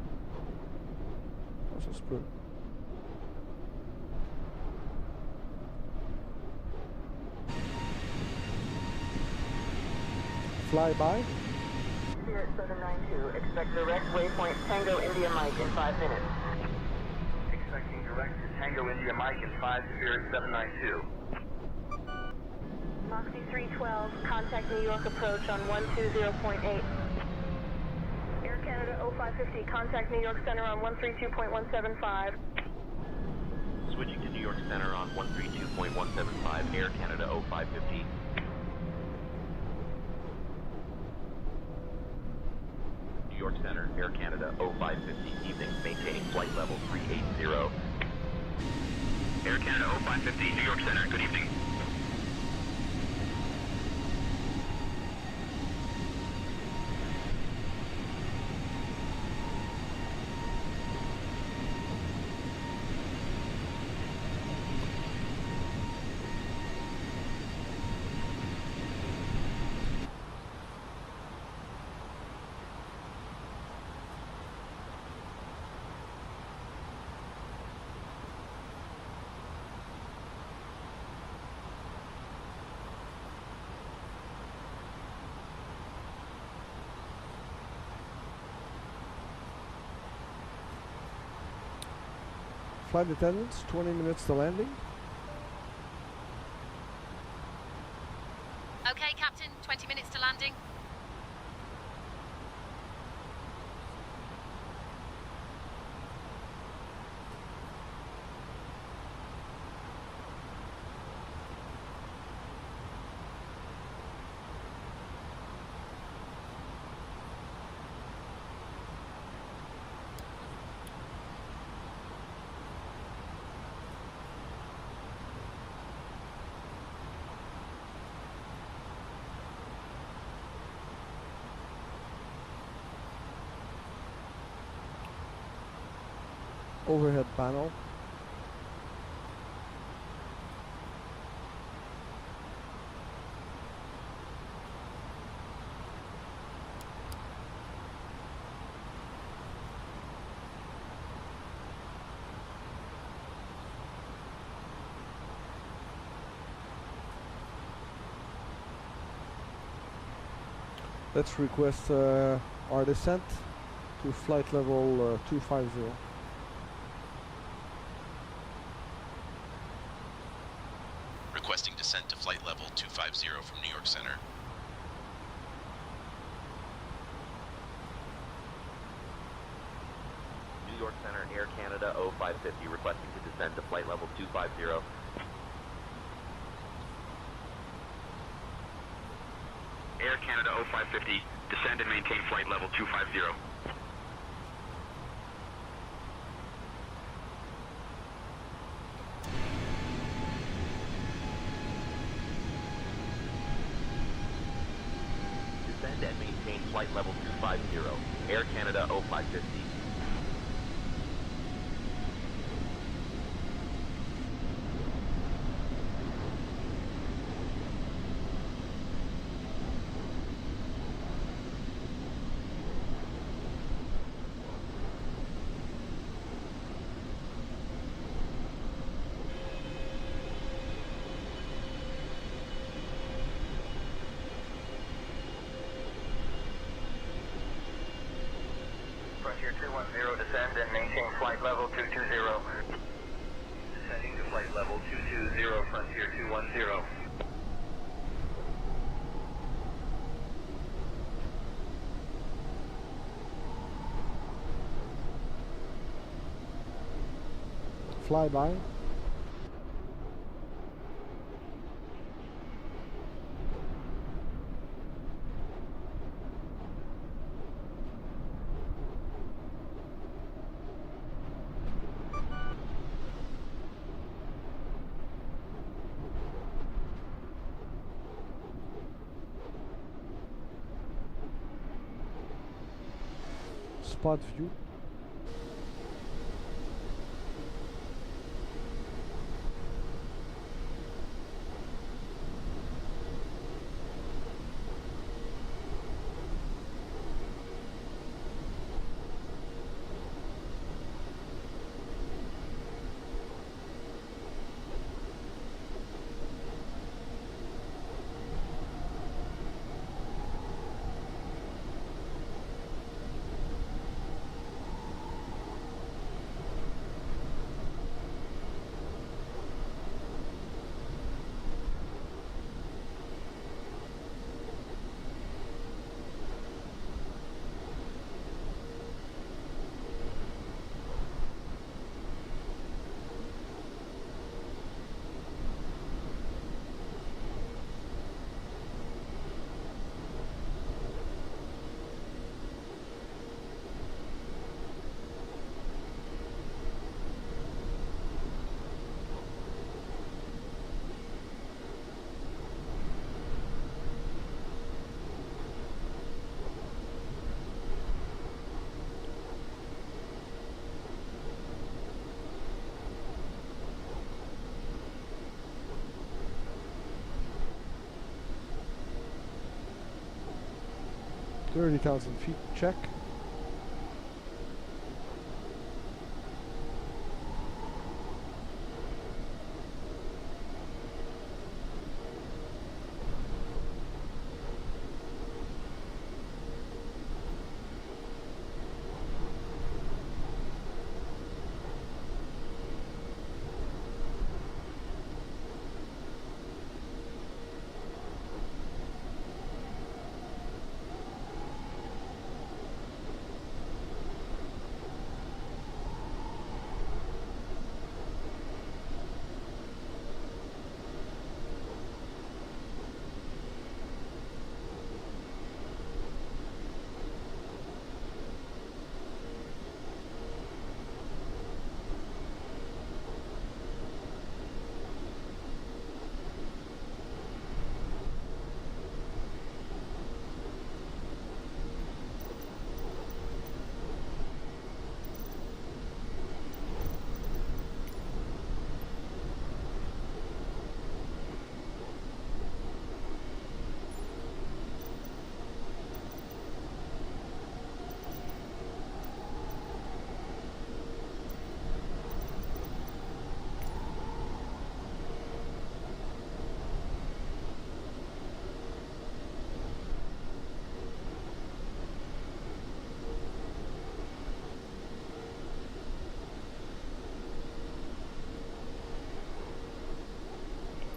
Ah, ça se peut. Fly by. Spirit 792, expect direct waypoint Tango India Mike in 5 minutes. Expecting direct to Tango India Mike in 5 Spirit 792. Moxie 312, contact New York approach on 120.8. Air Canada 0550, contact New York Center on 132.175. Switching to New York Center on 132.175, Air Canada 0550. New York Center, Air Canada 0550, evening, maintaining flight level 380. Air Canada 0550, New York Center, good evening. Flight attendants, 20 minutes to landing. Okay, Captain, 20 minutes to landing. Overhead panel. Let's request our descent to flight level 250. Requesting descent to flight level 250 from New York Center. New York Center, Air Canada 0550, requesting to descend to flight level 250. Air Canada 0550, descend and maintain flight level 250. Descend and maintain flight level 250, Air Canada 0550. Frontier 210, descend and maintain flight level 220. Descending to flight level 220, Frontier 210. Flyby. Spot view. $30,000 feet, check.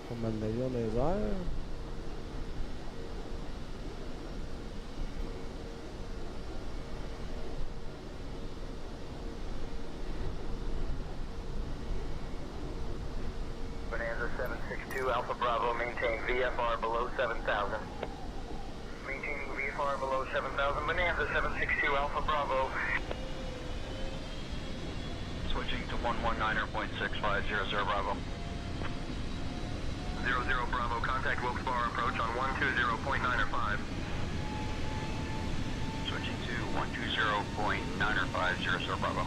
On met l'avion dans les airs. Bonanza 762 Alpha Bravo, maintain VFR below 7,000. Maintaining VFR below 7,000. Bonanza 762 Alpha Bravo. Switching to 119.6500 Bravo. 00 Bravo, contact Wilkes-Barre approach on 120.905. Switching to 120.905 Bravo.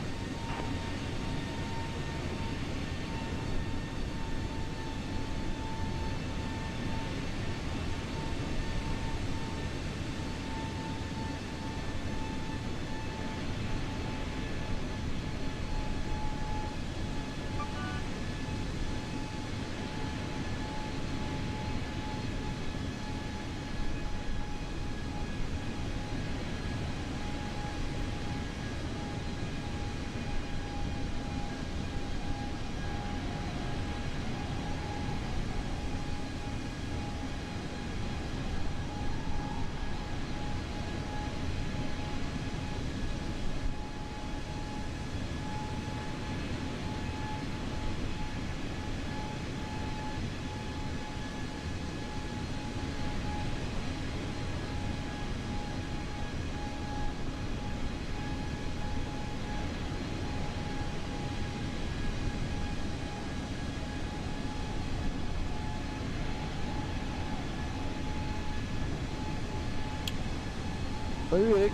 Salut Eric.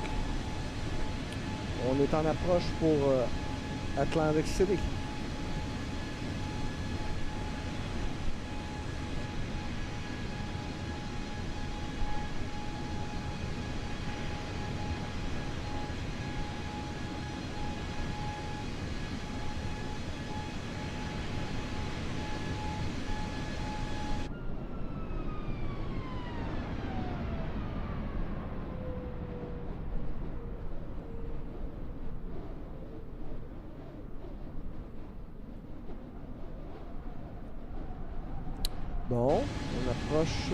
On est en approche pour Atlantic City. Bon, on approche.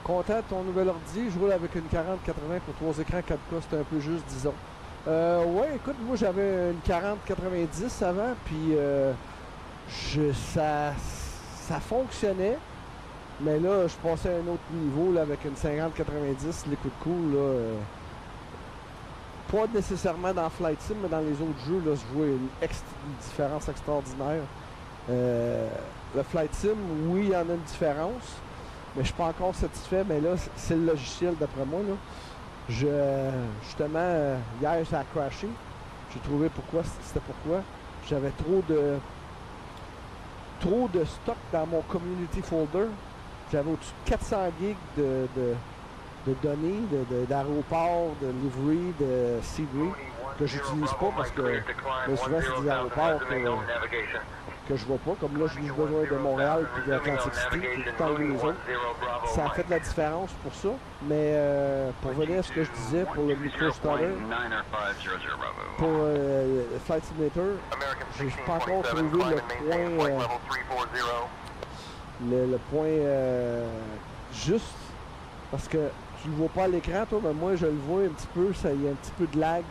Content de ton nouvel ordi, je roule avec une 4080 pour 3 écrans 4K, c'est un peu juste, disons. Ouais, écoute, moi j'avais une 4090 avant, puis ça fonctionnait, mais là je passais à un autre niveau là, avec une 5090, les coups de cool, là, pas nécessairement dans Flight Sim, mais dans les autres jeux, là, je vois une différence extraordinaire. Le Flight Sim, oui, il y en a une différence. Mais je suis pas encore satisfait, mais là, c'est le logiciel d'après moi. Là. Justement, hier, ça a crashé. J'ai trouvé pourquoi. C'était pourquoi. J'avais trop de stock dans mon community folder. J'avais au-dessus de 400 gigs de données, d'aéroports, de livery, de seedry, que j'utilise pas parce que souvent c'est des aéroports que je vois pas. Comme là, j'ai besoin de Montréal puis de Atlantic City, j'ai tout enlevé les autres. Ça a fait de la différence pour ça. Mais pour venir à ce que je disais pour le micro-starter, pour le Flight Simulator, j'ai pas encore trouvé le point juste parce que tu le vois pas à l'écran, toi, mais moi je le vois un petit peu, il y a un petit peu de lag,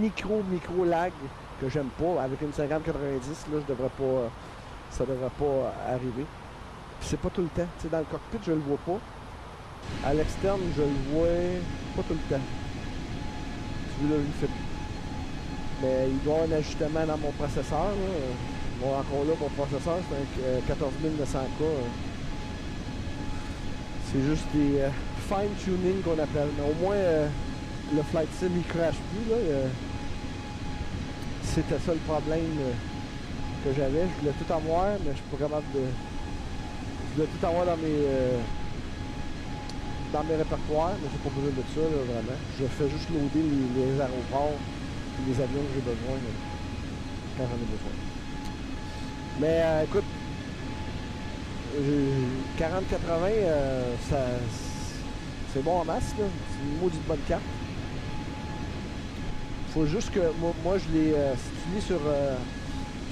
micro lag que j'aime pas. Avec une 5090, là, ça devrait pas arriver. Puis c'est pas tout le temps. Tu sais, dans le cockpit, je le vois pas. À l'externe, je le vois pas tout le temps. Celui-là, il fait plus. Mais il doit y avoir un ajustement dans mon processeur. Là. Bon, encore là, mon processeur, c'est un 14900K. C'est juste des fine-tuning qu'on appelle. Mais au moins, le Flight Sim, il crache plus. Là. C'était ça le problème que j'avais. Je voulais tout avoir, mais je suis pas capable de... Je voulais tout avoir dans mes répertoires, mais j'ai pas besoin de ça, là, vraiment. Je fais juste loader les aéroports et les avions que j'ai besoin quand j'en ai besoin. Mais écoute, 4080, c'est bon en masse, là. C'est une maudite bonne carte. Faut juste que moi je l'ai, si tu lis sur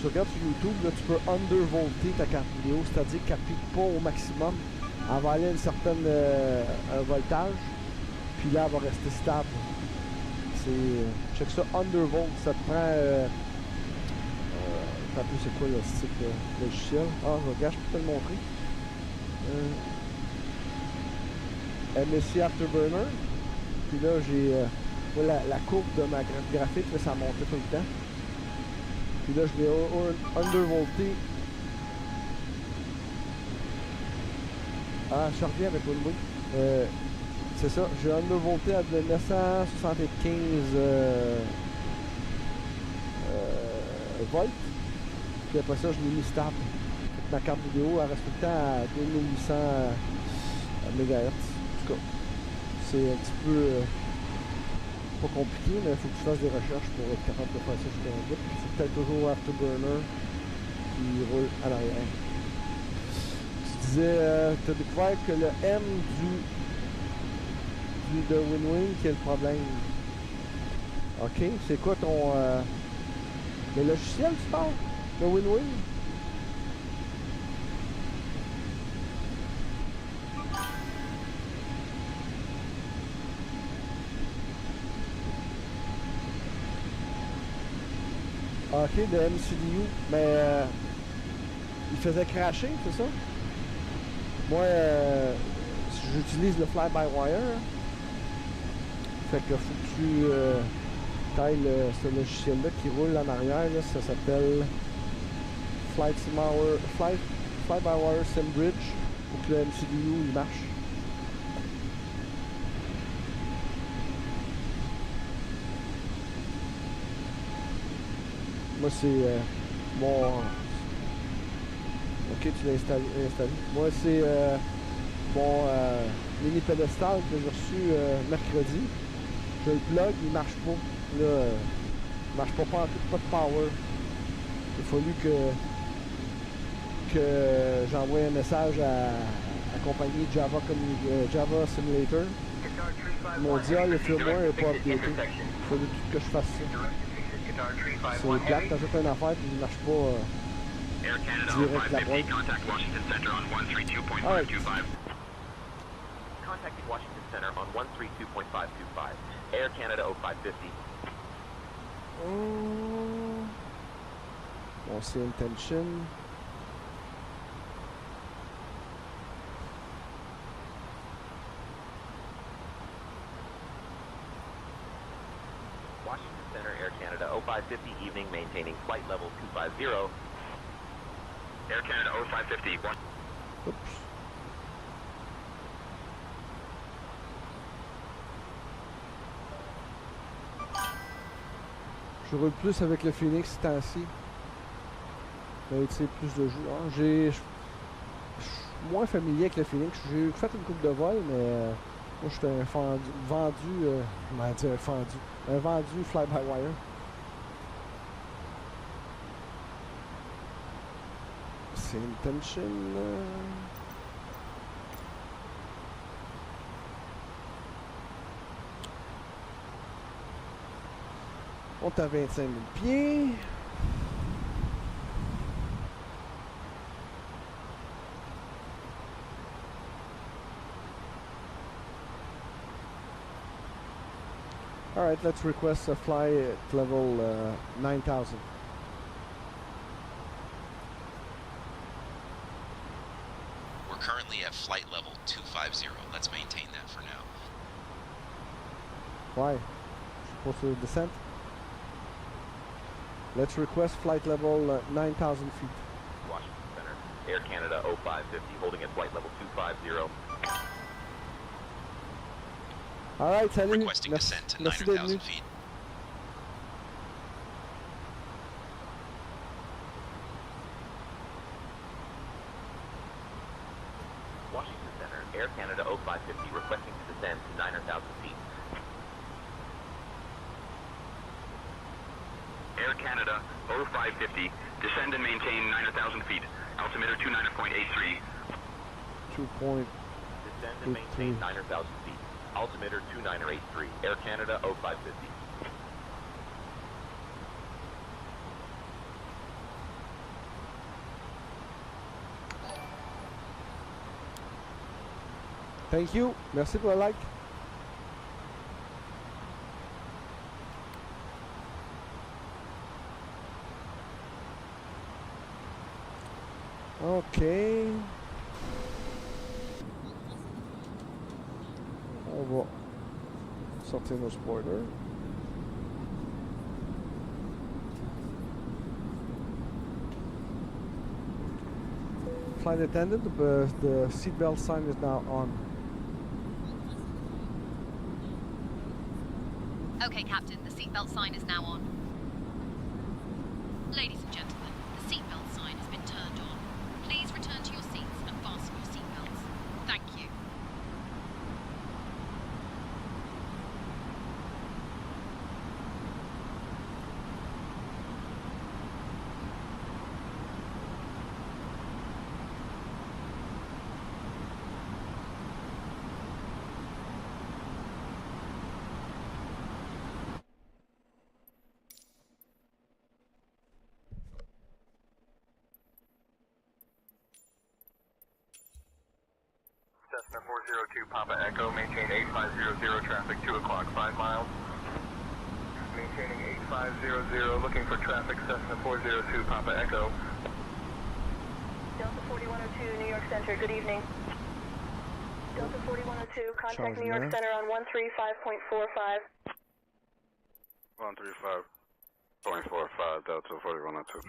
regardes sur YouTube, là, tu peux undervolter ta carte vidéo, c'est-à-dire qu'elle pique pas au maximum, elle va aller à une certaine un voltage, puis là elle va rester stable. Check ça, undervolt, ça te prend t'as plus c'est quoi le style logiciel? Ah, regarde, je peux te le montrer. MSI Afterburner, puis là j'ai la courbe de ma graphique, là, ça montait tout le temps. Puis là, je l'ai undervolté. Ah, je reviens avec Winway. C'est ça, j'ai undervolté à 975 volts. Puis après ça, je l'ai mis stable. Ma carte vidéo, elle reste tout le temps à 2800 MHz. En tout cas, c'est un petit peu... pas compliqué, mais il faut que tu fasses des recherches pour être capable de faire ça jusqu'à un bout. C'est peut-être toujours Afterburner qui roule à l'arrière. Tu disais, tu as découvert que le M du de WinWing qui est le problème. OK, c'est quoi ton... le logiciel, tu parles? De WinWing? OK, de MCDU. Mais il faisait crasher, c'est ça? Moi, j'utilise le fly-by-wire. Fait que faut que tu tailles ce logiciel-là qui roule en arrière. Là, ça s'appelle Fly-by-wire SimBridge pour que le MCDU il marche. Moi, c'est mon... OK, tu l'as installé. Moi, c'est mon mini pédestal que j'ai reçu mercredi. Je le plug, il marche pas. Là, il marche pas de power. Il a fallu que j'envoie un message à la compagnie Java Simulator. Ils m'ont dit, le firmware n'est pas updaté. Il faut que je fasse ça. C'est plate, t'ajoutes une affaire et il ne marche pas direct la boîte. Alright. Contacting Washington Center on 132.525. Air Canada 0550. Bon, c'est intention. Washington Center, Air Canada 0550, evening, maintaining flight level 250. Air Canada 0550. Oups. Je roule plus avec le Phoenix ce temps-ci. Plus de joueurs. Je suis moins familier avec le Phoenix. J'ai fait une coupe de vol, mais moi je suis un vendu fly-by-wire. C'est intention. On est à 25 000 pieds. All right, let's request a fly at level 9,000. We're currently at flight level 250. Let's maintain that for now. Why? Supposed to descend? Let's request flight level 9,000 feet. Washington Center, Air Canada 0550, holding at flight level 250. All right, salut. Requesting descent to 9,000 feet. Washington Center, Air Canada 0550, requesting to descend to 9,000 feet. Air Canada 0550, descend and maintain 9,000 feet. Altimeter 29.83. 2.83. Descend and maintain 9,000 feet. Altimeter 2983. Air Canada 0550. Thank you. Merci pour le like. OK. On va sortir nos spoilers. Flight attendant, the seatbelt sign is now on. Okay, Captain, the seatbelt sign is now on. Ladies and gentlemen, the seatbelt sign has been turned on. Please return to your seats and fasten your seatbelts. Thank you. Cessna 402 Papa Echo, maintain 8500 traffic, 2 o'clock, 5 miles. Maintaining 8500, looking for traffic, Cessna 402 Papa Echo. Delta 4102, New York Center, good evening. Delta 4102, contact New York Center on 135.45. 135.45, Delta 4102.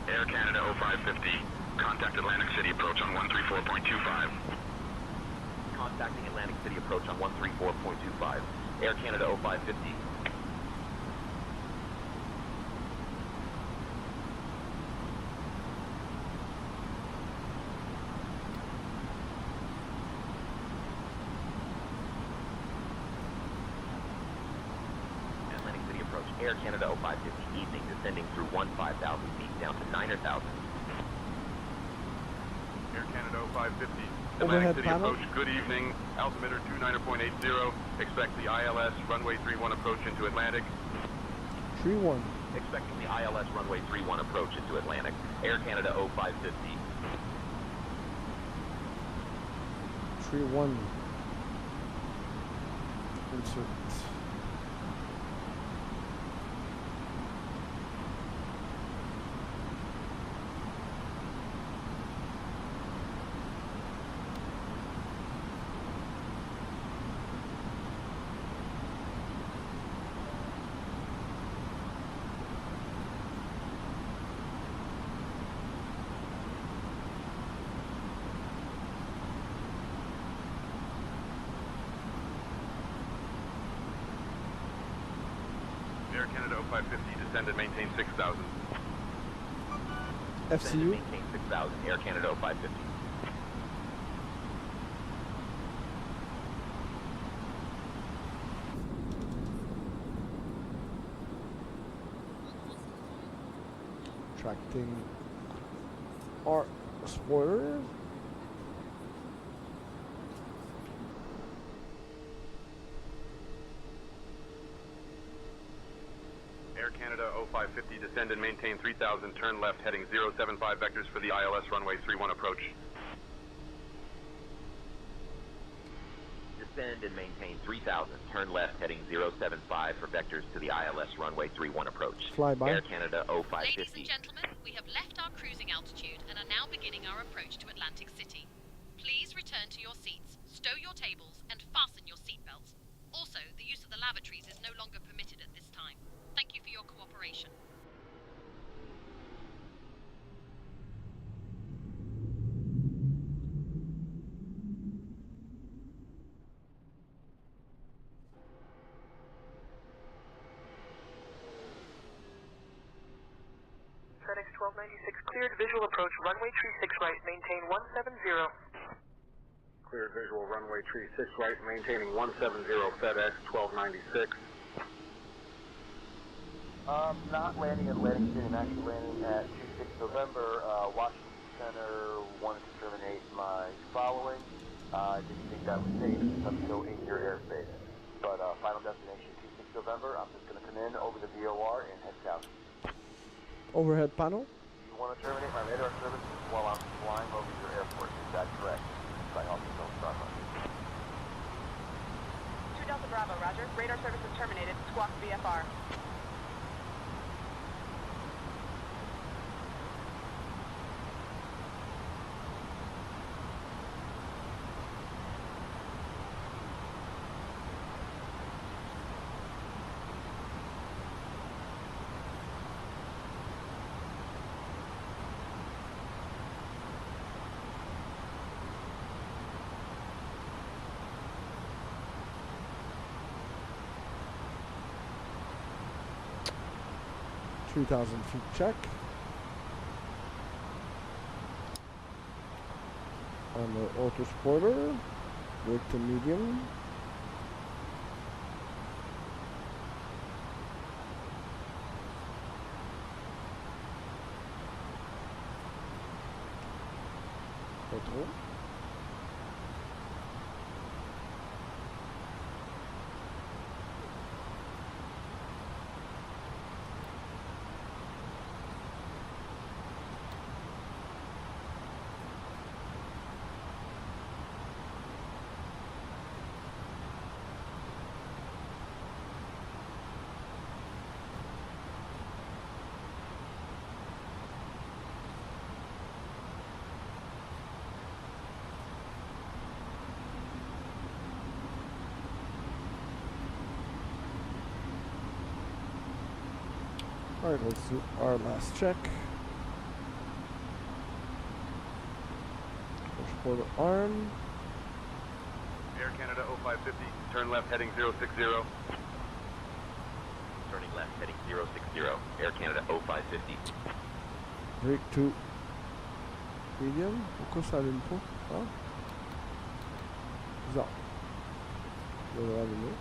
Air Canada 0550, contact Atlantic City approach on 134.25. Contacting Atlantic City approach on 134.25. Air Canada 0550. Atlantic City approach, Air Canada 0550, evening, descending through 15,000 feet down to 9,000. Air Canada 0550, Overhead Atlantic City panel. approach, good evening. Altimeter 29.80, expect the ILS runway 31 approach into Atlantic. 3-1. Expecting the ILS runway 31 approach into Atlantic. Air Canada 0550. 3-1. Insert. Air Canada 0550, descend and maintain 6,000. FCU. Maintain 6,000. Air Canada 0550. Tracting our spoiler. Air Canada 0550, descend and maintain 3,000, turn left, heading 075 vectors for the ILS runway 31 approach. Descend and maintain 3,000, turn left, heading 075 for vectors to the ILS runway 31 approach. Flyby. Air Canada 0550. Ladies and gentlemen, we have left our cruising altitude and are now beginning our approach to Atlantic City. Please return to your seats, stow your tables, and fasten your seatbelts. Also, the use of the lavatories is no longer permitted at this time. Thank you for your cooperation. FedEx 1296 cleared, visual approach, runway 36 right, maintain 170. Cleared visual runway 36 right, maintaining 170 FedEx 1296. Not landing at Atlantic City, I'm actually landing at 26 November, Washington Center, wanted to terminate my following. Didn't think that was safe, I'm still in your airspace. But final destination 26 November, I'm just going to come in over the VOR and head south. Overhead panel. You want to terminate my radar services while I'm flying over your airport, is that correct? I also don't start on 2 Delta Bravo, roger. Radar services terminated. Squawk VFR. 3,000 feet check. On the auto spoiler, brake to medium. Pas trop. Alright, let's do our last check. Spoiler arm. Air Canada 0550, turn left heading 060. Turning left heading 060. Air Canada 0550. Brake to medium. Pourquoi ça allume pas? Ah. Bizarre. Je vais allumer.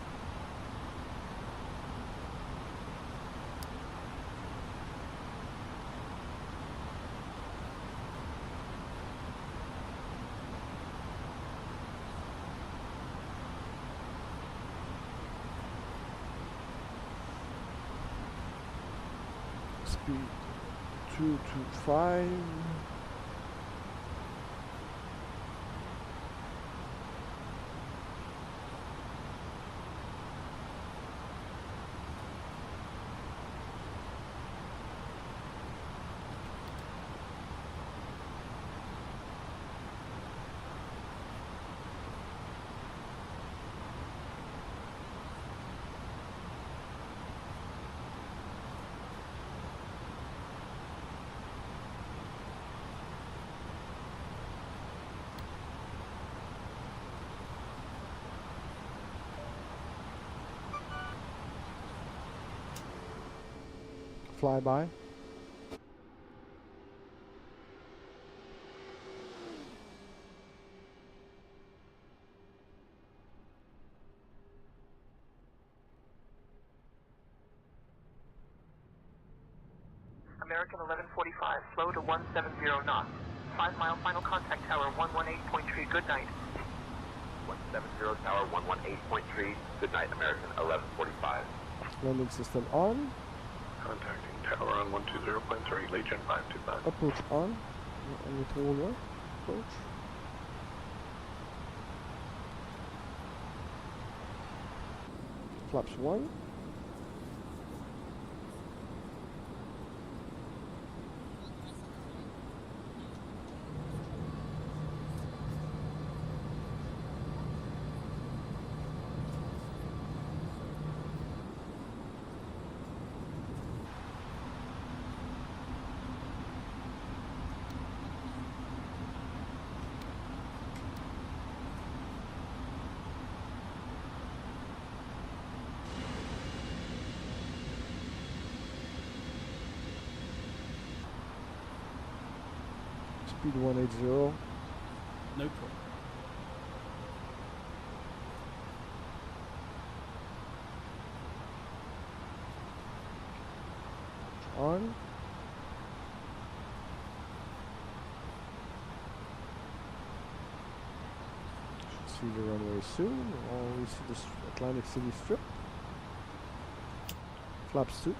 Speed 225. Flyby. American 1145, slow to 170 knots. 5 mile final contact tower 118.3, good night. 170 tower 118.3, good night, American 1145. Landing system on. Contacting tower on 120.3, Legion 525. Approach on. On est trop loin. Approach. Flaps 1. Speed 180. No problem. On. Should see the runway soon. Oh, we see the Atlantic City strip. Flaps 2.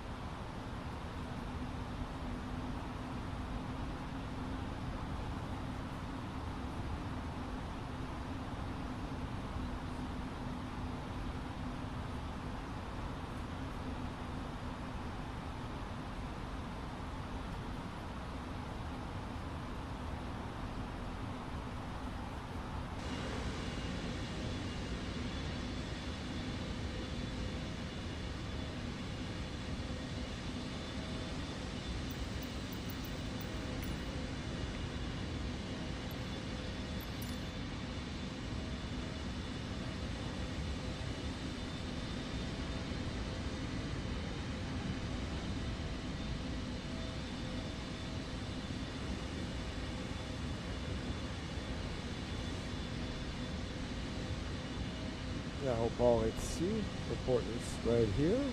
L'aéroport est ici. The port is right here.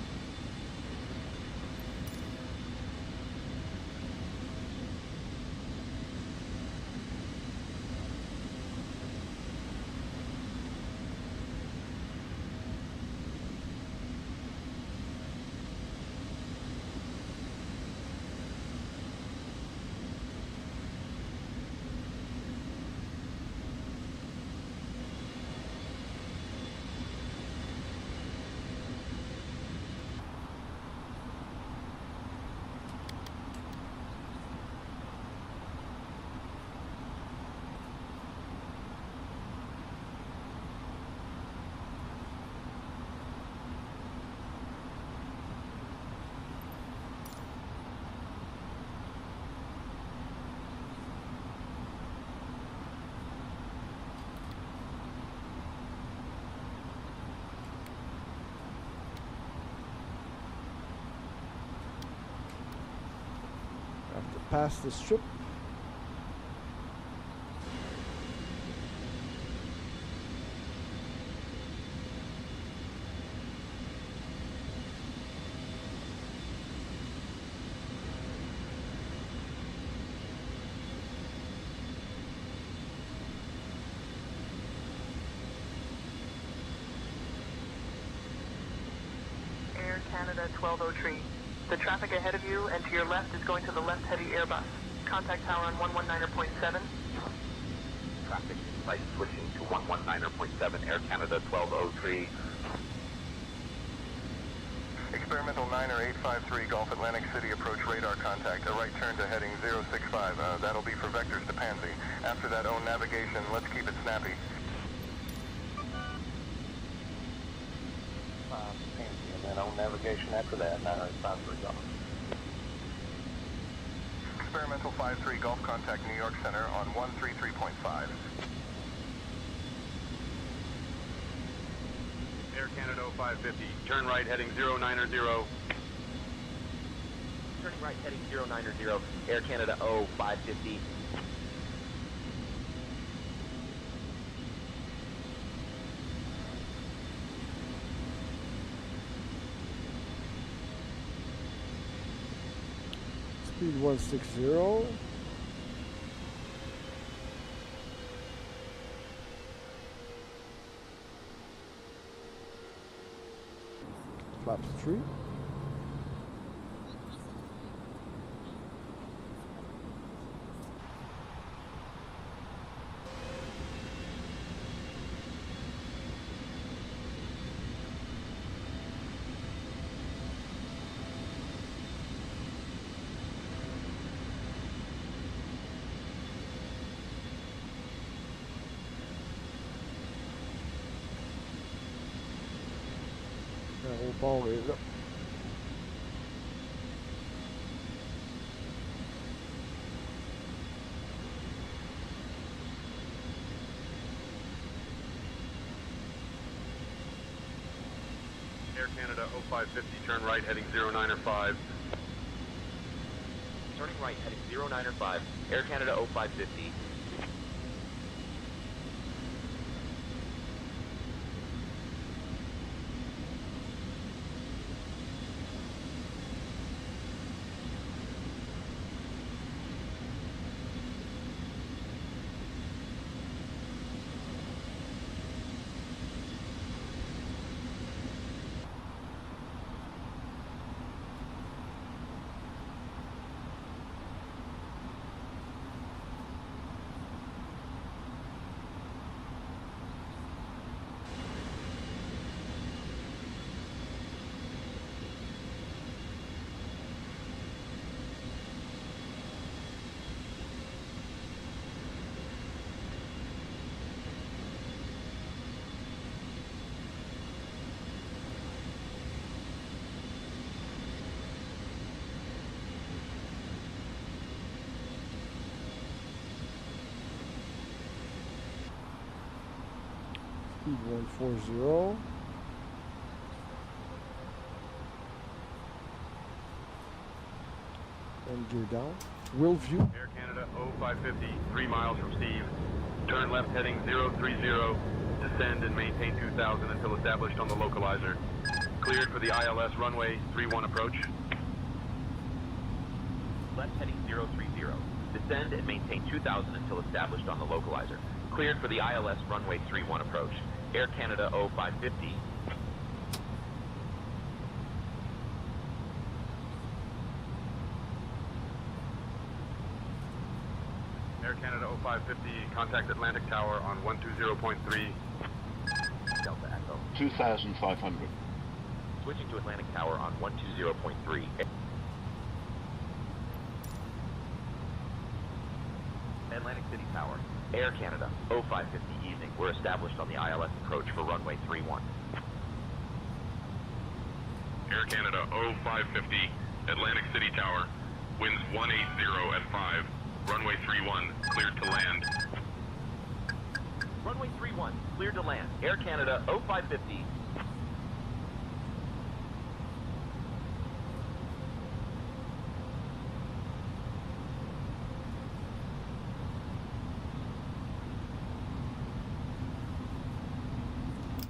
Past the strip. Air Canada 1203. The traffic ahead of you and to your left is going to the left-heavy Airbus. Contact tower on 119.7. Traffic site switching to 119.7, Air Canada 1203. Experimental 90853, Gulf Atlantic City approach radar contact. A right turn to heading 065. That'll be for vectors to Pansy. After that, own navigation. Let's keep it snappy. Pansy, and then own navigation after that. 90853 Gulf. Experimental 53, Gulf contact New York Center on 133.5. Air Canada 0550, turn right heading 090. Turning right heading 090, Air Canada 0550. Speed 160. Flaps 3. L'aéroport est là. Air Canada 0550, turn right heading 095. Turning right heading 095, Air Canada 0550. Speed 140. And gear down. Wheel view. Air Canada 0550, 3 miles from Steve. Turn left heading 030. descend and maintain 2000 until established on the localizer. Cleared for the ILS runway 31 approach. Left heading 030. Descend and maintain 2000 until established on the localizer. Cleared for the ILS runway 31 approach. Air Canada 0550. Air Canada 0550, contact Atlantic Tower on 120.3. Delta Echo. 2,500. Switching to Atlantic Tower on 120.3. Atlantic City Tower. Air Canada 0550 evening. We're established on the ILS approach for runway 31. Air Canada 0550, Atlantic City Tower, winds 180 at 5, runway 31, cleared to land. Runway 31, cleared to land. Air Canada 0550.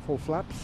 Full flaps.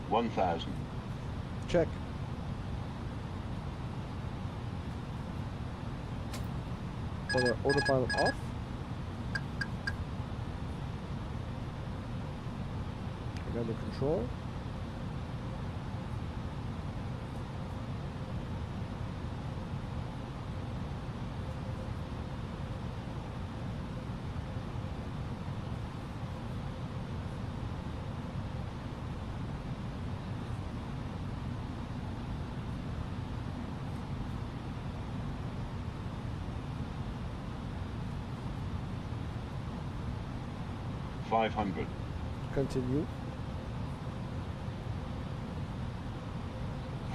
$1,000. Check. For the autopilot off. I got the control. $500. Continue.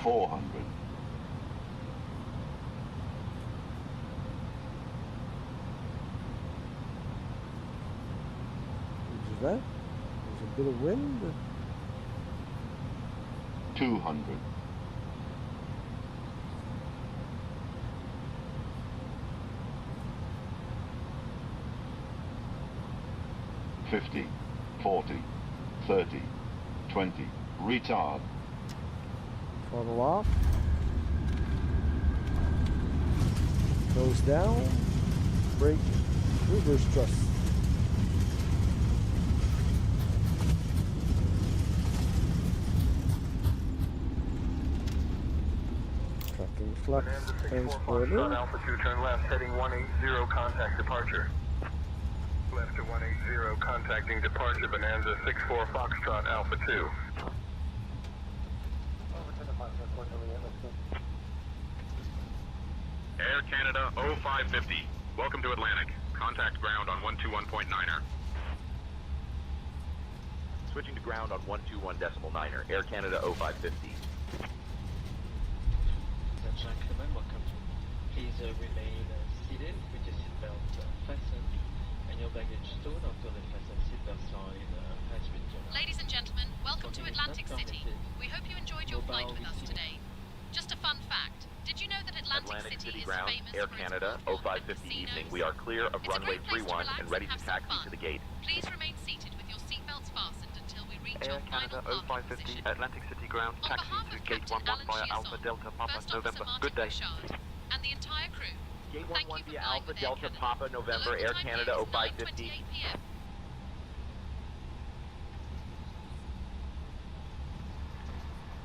400. Do that. There's a bit of wind. 200. $50, $40, $30, $20. Retard. Throttle off. Goes down. Brake. Reverse thrust. Tracking flux. Transporter. Alpha 2, turn left, heading 180, contact departure. Left to 180, contacting departure, Bonanza 64 Foxtrot Alpha 2. Air Canada 0550, welcome to Atlantic. Contact ground on 121.9er. Switching to ground on 121.9er. Air Canada 0550. Gentlemen, welcome to. Please remain seated with your seatbelt fastened and your baggage stowed until the fasten seatbelt sign has been turned on. Ladies and gentlemen, welcome to Atlantic City. We hope Air Canada 0550 evening. We are clear of runway 31 and ready to taxi to the gate. Please remain seated with your seatbelts fastened until we reach Air your Canada final parking 0550 position. Atlantic City ground, On taxi behalf to of gate Captain 11 Alan via Shearson, Alpha Delta Papa First November. Officer Good day. Martin Bouchard, and the entire crew. Gate Thank 11 you for via flying Alpha with Air Delta Canada. Papa The November local Air time Canada here is 0550. 9:28 p.m.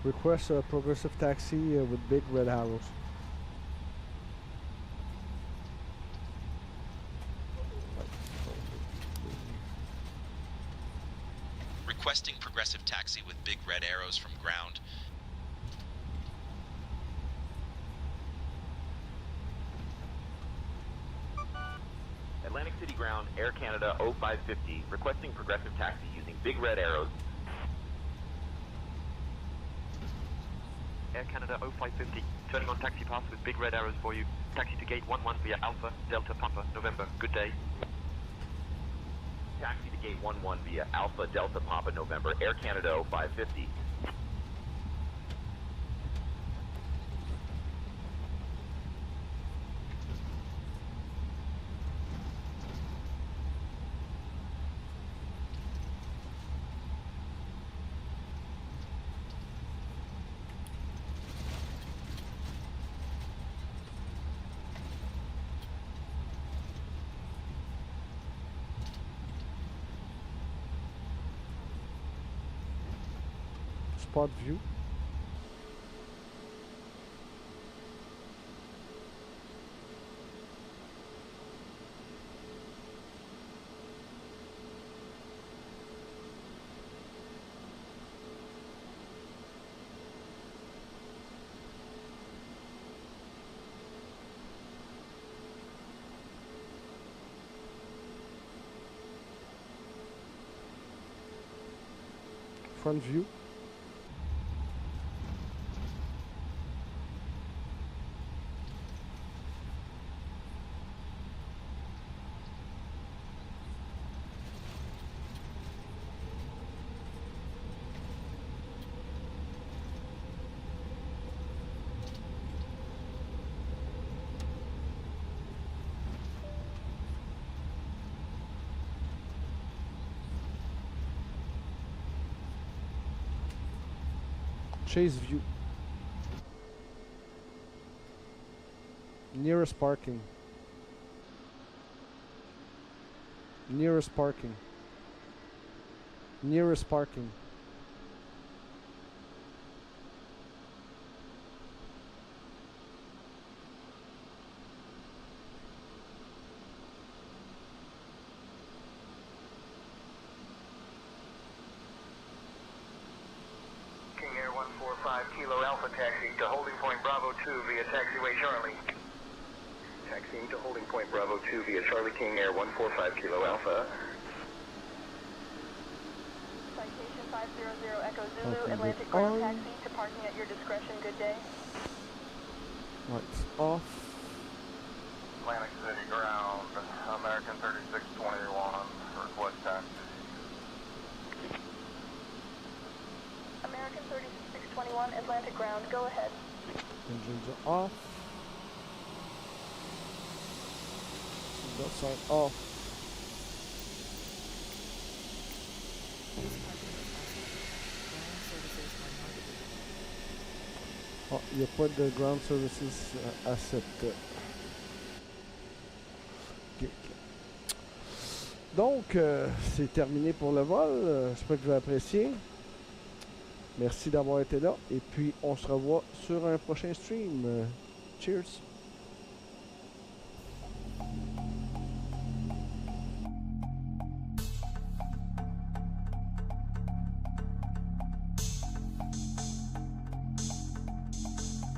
Request a progressive taxi with big red arrows. Requesting progressive taxi with big red arrows from ground. Atlantic City ground, Air Canada 0550, requesting progressive taxi using big red arrows. Air Canada 0550, turning on taxi path with big red arrows for you. Taxi to gate 11 via Alpha Delta Papa November. Good day. Taxi to gate 11 via Alpha Delta Papa November Air Canada 0550. Spot view. Front view. Chase view. Nearest parking. Nearest parking. Nearest parking. King Air 145 Kilo Alpha taxi to holding point Bravo 2 via taxiway Charlie. Taxiing to holding point Bravo 2 via Charlie King Air 145 Kilo Alpha. Citation 500 Echo Zulu, Atlantic ground taxi to parking at your discretion. Good day. Lights off. Atlantic City ground, American 3621, request taxi. American 3621, Atlantic ground, go ahead. Engines are off. Seatbelts are off. Oh, il n'y a pas de ground services à cette... Donc, c'est terminé pour le vol. J'espère que vous avez apprécié. Merci d'avoir été là. Et puis, on se revoit sur un prochain stream. Cheers!